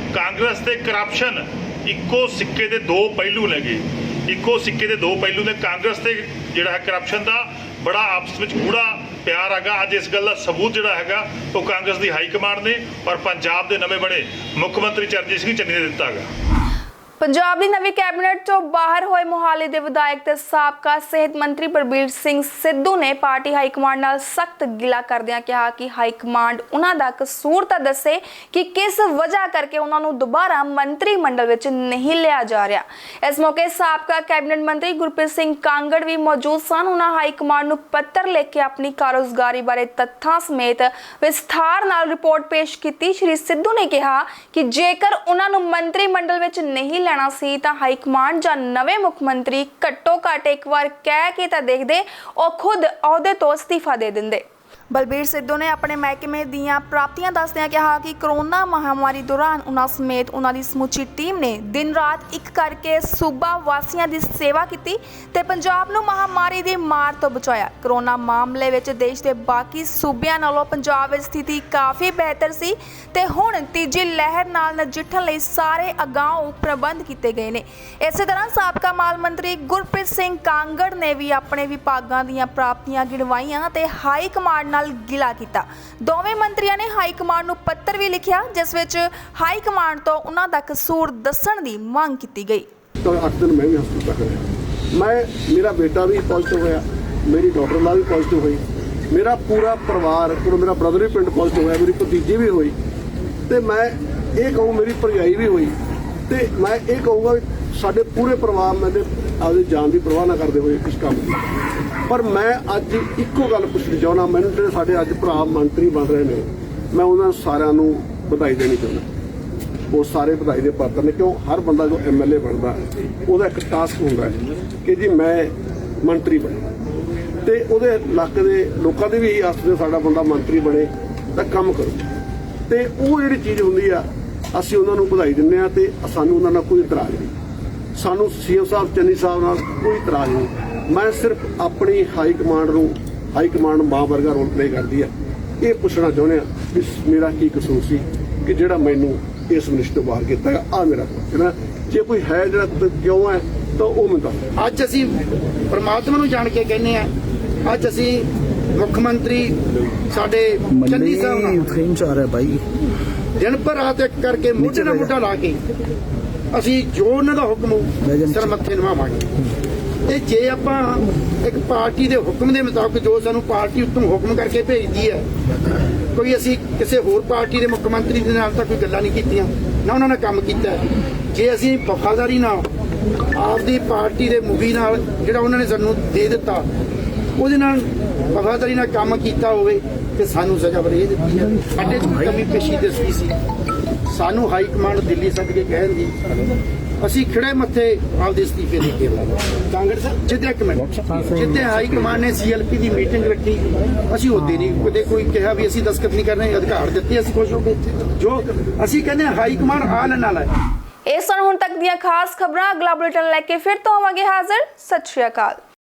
ਤੇ ਕਰਪਸ਼ਨ ਇੱਕੋ ਸਿੱਕੇ ਦੇ ਦੋ ਪਹਿਲੂ ਨੇਗੇ। ਇੱਕੋ ਸਿੱਕੇ ਦੇ ਦੋ ਪਹਿਲੂ ਨੇ। ਕਾਂਗਰਸ ਤੇ ਜਿਹੜਾ ਹੈ ਕਰਪਸ਼ਨ ਦਾ ਬੜਾ ਆਪਸ ਵਿੱਚ ਗੂੜਾ ਪਿਆਰ ਹੈਗਾ। ਅੱਜ ਇਸ ਗੱਲ ਦਾ ਸਬੂਤ ਜਿਹੜਾ ਹੈਗਾ ਉਹ ਕਾਂਗਰਸ ਦੀ ਹਾਈ ਕਮਾਂਡ ਨੇ ਔਰ ਪੰਜਾਬ ਦੇ ਨਵੇਂ ਬਣੇ ਮੁੱਖ ਮੰਤਰੀ ਚਰਨਜੀਤ ਸਿੰਘ ਚੰਨੀ ਨੇ ਦਿੱਤਾ ਹੈਗਾ। ਪੰਜਾਬ ਦੀ ਨਵੀਂ ਕੈਬਨਿਟ ਤੋਂ ਬਾਹਰ ਹੋਏ ਮੋਹਾਲੀ ਦੇ ਵਿਧਾਇਕ ਤੇ ਸਾਬਕਾ ਸਿਹਤ ਮੰਤਰੀ ਬਲਬੀਰ ਸਿੰਘ ਸਿੱਧੂ ਨੇ ਪਾਰਟੀ ਹਾਈ ਕਮਾਂਡ ਨਾਲ ਸਖਤ ਗਿਲਾ ਕਰਦਿਆਂ ਕਿਹਾ ਕਿ ਹਾਈ ਕਮਾਂਡ ਉਹਨਾਂ ਦਾ ਕਸੂਰ ਤਾਂ ਦੱਸੇ ਕਿ ਕਿਸ ਵਜ੍ਹਾ ਕਰਕੇ ਉਹਨਾਂ ਨੂੰ ਦੁਬਾਰਾ ਮੰਤਰੀ ਮੰਡਲ ਵਿੱਚ ਨਹੀਂ ਲਿਆ ਜਾ ਰਿਹਾ। ਇਸ ਮੌਕੇ ਸਾਬਕਾ ਕੈਬਨਿਟ ਮੰਤਰੀ ਗੁਰਪ੍ਰੀਤ ਸਿੰਘ ਕਾਂਗੜ ਵੀ ਮੌਜੂਦ ਸਨ। ਉਹਨਾਂ ਹਾਈ ਕਮਾਂਡ ਨੂੰ ਪੱਤਰ ਲਿਖ ਕੇ ਆਪਣੀ ਕਾਰਗੁਜ਼ਾਰੀ ਬਾਰੇ ਤੱਥਾਂ ਸਮੇਤ ਵਿਸਥਾਰ ਨਾਲ ਰਿਪੋਰਟ ਪੇਸ਼ ਕੀਤੀ। ਸ਼੍ਰੀ ਸਿੱਧੂ ਨੇ ਕਿਹਾ ਕਿ ਜੇਕਰ ਉਹਨਾਂ ਨੂੰ ਮੰਤਰੀ ਮੰਡਲ ਵਿੱਚ ਨਹੀਂ ਲੈਣਾ ਸੀ ਤਾਂ ਹਾਈ ਕਮਾਂਡ ਜਾਂ ਨਵੇਂ ਮੁੱਖ ਮੰਤਰੀ ਘੱਟੋ ਘੱਟ ਇੱਕ ਵਾਰ ਕਹਿ ਕੇ ਤਾਂ ਦੇਖਦੇ, ਉਹ ਖੁਦ ਅਹੁਦੇ ਤੋਂ ਅਸਤੀਫਾ ਦੇ ਦਿੰਦੇ। ਬਲਬੀਰ ਸਿੱਧੂ ਨੇ ਆਪਣੇ ਮਹਿਕਮੇ ਦੀਆਂ ਪ੍ਰਾਪਤੀਆਂ ਦੱਸਦਿਆਂ ਕਿਹਾ ਕਿ ਕਰੋਨਾ ਮਹਾਮਾਰੀ ਦੌਰਾਨ ਉਹਨਾਂ ਸਮੇਤ ਉਹਨਾਂ ਦੀ ਸਮੁੱਚੀ ਟੀਮ ਨੇ ਦਿਨ ਰਾਤ ਇੱਕ ਕਰਕੇ ਸੂਬਾ ਵਾਸੀਆਂ ਦੀ ਸੇਵਾ ਕੀਤੀ ਤੇ ਪੰਜਾਬ ਨੂੰ ਮਹਾਮਾਰੀ ਦੀ ਮਾਰ ਤੋਂ ਬਚਾਇਆ। ਕਰੋਨਾ ਮਾਮਲੇ ਵਿੱਚ ਦੇਸ਼ ਦੇ ਬਾਕੀ ਸੂਬਿਆਂ ਨਾਲੋਂ ਪੰਜਾਬ ਵਿੱਚ ਸਥਿਤੀ ਕਾਫੀ ਬਿਹਤਰ ਸੀ ਤੇ ਹੁਣ ਤੀਜੀ ਲਹਿਰ ਨਾਲ ਨਜਿੱਠਣ ਲਈ ਸਾਰੇ ਅਗਾਊਂ ਪ੍ਰਬੰਧ ਕੀਤੇ ਗਏ ਨੇ। ਇਸੇ ਤਰ੍ਹਾਂ ਸਾਬਕਾ ਮਾਲ ਮੰਤਰੀ ਗੁਰਪ੍ਰੀਤ ਸਿੰਘ ਕਾਂਗੜ ਨੇ ਵੀ ਆਪਣੇ ਵਿਭਾਗਾਂ ਦੀਆਂ ਪ੍ਰਾਪਤੀਆਂ ਗਿਣਵਾਈਆਂ ਤੇ ਹਾਈ ਕਮਾਂਡ ਨਾਲ ਗਿਲਾ ਕੀਤਾ। ਦੋਵੇਂ ਮੰਤਰੀਆਂ ਨੇ ਹਾਈ ਕਮਾਂਡ ਨੂੰ ਪੱਤਰ ਵੀ ਲਿਖਿਆ ਜਿਸ ਵਿੱਚ ਹਾਈ ਕਮਾਂਡ ਤੋਂ ਉਹਨਾਂ ਦਾ ਕਸੂਰ ਦੱਸਣ ਦੀ ਮੰਗ ਕੀਤੀ ਗਈ। 8 ਦਿਨ ਮੈਂ ਵੀ ਹਸਪਤਾਲ ਰਿਹਾ, ਮੇਰਾ ਬੇਟਾ ਵੀ ਪੋਜ਼ਿਟਿਵ ਹੋਇਆ, ਮੇਰੀ ਡਾਕਟਰ ਨਾਲ ਵੀ ਪੋਜ਼ਿਟਿਵ ਹੋਈ, ਮੇਰਾ ਪੂਰਾ ਪਰਿਵਾਰ, ਮੇਰਾ ਬ੍ਰਦਰ ਵੀ ਪਿੰਡ ਪੋਜ਼ਿਟਿਵ ਹੋਇਆ, ਮੇਰੀ ਭਤੀਜੀ ਵੀ ਹੋਈ ਤੇ ਮੈਂ ਇਹ ਕਹੂੰ ਮੇਰੀ ਭਰਜਾਈ ਵੀ ਹੋਈ ਤੇ ਮੈਂ ਇਹ ਕਹੂੰਗਾ ਸਾਡੇ ਪੂਰੇ ਪਰਿਵਾਰ ਨੇ ਆਪਣੀ ਜਾਨ ਦੀ ਪਰਵਾਹ ਨਾ ਕਰਦੇ ਹੋਏ ਇਸ ਕੰਮ ਦੀ। ਪਰ ਮੈਂ ਅੱਜ ਇੱਕੋ ਗੱਲ ਪੁੱਛਣੀ ਚਾਹੁੰਦਾ, ਮੈਨੂੰ ਜਿਹੜੇ ਸਾਡੇ ਅੱਜ ਭਰਾ ਮੰਤਰੀ ਬਣ ਰਹੇ ਨੇ, ਮੈਂ ਉਹਨਾਂ ਸਾਰਿਆਂ ਨੂੰ ਵਧਾਈ ਦੇਣੀ ਚਾਹੁੰਦਾ। ਉਹ ਸਾਰੇ ਵਧਾਈ ਦੇ ਪਾਤਰ ਨੇ, ਕਿਉਂ ਹਰ ਬੰਦਾ ਜੋ MLA ਬਣਦਾ ਉਹਦਾ ਇੱਕ ਟਾਸਕ ਹੁੰਦਾ ਹੈ ਕਿ ਜੀ ਮੈਂ ਮੰਤਰੀ ਬਣੇ ਤੇ ਉਹਦੇ ਇਲਾਕੇ ਦੇ ਲੋਕਾਂ ਦੇ ਵੀ ਇਹੀ ਆਸ ਨੇ ਸਾਡਾ ਬੰਦਾ ਮੰਤਰੀ ਬਣੇ ਤਾਂ ਕੰਮ ਕਰੂ ਤੇ ਉਹ ਜਿਹੜੀ ਚੀਜ਼ ਹੁੰਦੀ ਆ ਅਸੀਂ ਉਹਨਾਂ ਨੂੰ ਵਧਾਈ ਦਿੰਦੇ ਹਾਂ ਤੇ ਸਾਨੂੰ ਉਹਨਾਂ ਨਾਲ ਕੋਈ ਇਤਰਾਜ਼ ਨਹੀਂ, ਸਾਨੂੰ CM ਸਾਹਿਬ ਚੰਨੀ ਸਾਹਿਬ ਨਾਲ ਕੋਈ ਇਤਰਾਜ਼ ਨਹੀਂ। ਮੈਂ ਸਿਰਫ ਆਪਣੀ ਹਾਈ ਕਮਾਂਡ ਮਾਂ ਵਰਗਾ ਰੋਲ ਪਲੇ ਕਰਦੀ ਆ। ਇਹ ਪੁੱਛਣਾ ਚਾਹੁੰਦੇ ਆ ਵੀ ਮੇਰਾ ਕੀ ਕਸੂਰ ਸੀ ਕਿ ਜਿਹੜਾ ਮੈਨੂੰ ਇਸ ਮਿਨਿਸਟਰ ਤੋਂ ਬਾਹਰ ਕੀਤਾ ਆ। ਮੇਰਾ ਕਹਿੰਦਾ ਜੇ ਕੋਈ ਹੈ ਜਿਹੜਾ ਕਿਉਂ ਹੈ ਤਾਂ ਉਹ ਮੈਨੂੰ ਦੱਸ। ਅੱਜ ਅਸੀਂ ਪਰਮਾਤਮਾ ਨੂੰ ਜਾਣ ਕੇ ਕਹਿੰਦੇ ਆ, ਅੱਜ ਅਸੀਂ ਮੁੱਖ ਮੰਤਰੀ ਸਾਡੇ ਚੰਨੀ ਸਾਹਿਬ ਨਾਲ ਬਾਈ ਦਿਨ ਪਰ ਰਾਤ ਇੱਕ ਕਰਕੇ ਮੋਢੇ ਨਾਲ ਮੋਢਾ ਲਾ ਕੇ ਅਸੀਂ ਜੋ ਉਹਨਾਂ ਦਾ ਹੁਕਮ ਸਿਰ ਮੱਥੇ ਨਿਭਾਵਾਂਗੇ। ਤੇ ਜੇ ਆਪਾਂ ਇੱਕ ਪਾਰਟੀ ਦੇ ਹੁਕਮ ਦੇ ਮੁਤਾਬਕ ਜੋ ਸਾਨੂੰ ਪਾਰਟੀ ਉੱਤੋਂ ਹੁਕਮ ਕਰਕੇ ਭੇਜਦੀ ਹੈ, ਕੋਈ ਅਸੀਂ ਕਿਸੇ ਹੋਰ ਪਾਰਟੀ ਦੇ ਮੁੱਖ ਮੰਤਰੀ ਦੇ ਨਾਲ ਤਾਂ ਕੋਈ ਗੱਲਾਂ ਨਹੀਂ ਕੀਤੀਆਂ, ਨਾ ਉਹਨਾਂ ਨੇ ਕੰਮ ਕੀਤਾ। ਜੇ ਅਸੀਂ ਵਫਾਦਾਰੀ ਨਾਲ ਆਪਦੀ ਪਾਰਟੀ ਦੇ ਮੁਖੀ ਨਾਲ ਜਿਹੜਾ ਉਹਨਾਂ ਨੇ ਸਾਨੂੰ ਦੇ ਦਿੱਤਾ ਉਹਦੇ ਨਾਲ ਵਫਾਦਾਰੀ ਨਾਲ ਕੰਮ ਕੀਤਾ ਹੋਵੇ ਤੇ ਸਾਨੂੰ ਸਜ਼ਾ ਬਰੇ ਦਿੱਤੀ ਹੈ। ਸਾਡੇ 'ਚ ਕੋਈ ਕਮੀ ਪੇਸ਼ੀ ਦੱਸੀ ਸੀ, ਸਾਨੂੰ ਹਾਈ ਕਮਾਂਡ ਦਿੱਲੀ ਸੱਦ ਕੇ ਕਹਿਣ ਦੀ, ਅਸੀਂ ਖੜੇ ਮੱਥੇ ਆਪਦੇ ਅਸਤੀਫੇ ਦੇ ਕੇ ਕਾਂਗਰਸ ਜਿੱਤੇ ਹਾਈ ਕਮਾਂਡ ਨੇ CLP ਦੀ ਮੀਟਿੰਗ ਰੱਖੀ, ਅਸੀਂ ਉਹਦੇ ਨਹੀਂ ਕਦੇ ਕੋਈ ਕਿਹਾ ਵੀ ਅਸੀਂ ਦਸਤਖਤ ਨਹੀਂ ਕਰਨੇ, ਅਧਿਕਾਰ ਦਿੱਤੇ, ਅਸੀਂ ਖੁਸ਼ ਹੋ ਗਏ। ਜੋ ਅਸੀਂ ਕਹਿੰਦੇ ਹਾਈ ਕਮਾਂਡ ਆਲ ਨਾਲ ਹੈ। ਇਸ ਸਨ ਹੁਣ ਤੱਕ ਦੀਆਂ ਖਾਸ ਖਬਰਾਂ। ਅਗਲਾ ਬੁਲੇਟਿਨ ਲੈ ਕੇ ਫਿਰ ਤੋਂ ਆਵਾਂਗੇ ਹਾਜ਼ਰ। ਸਤਿ ਸ਼੍ਰੀ ਅਕਾਲ।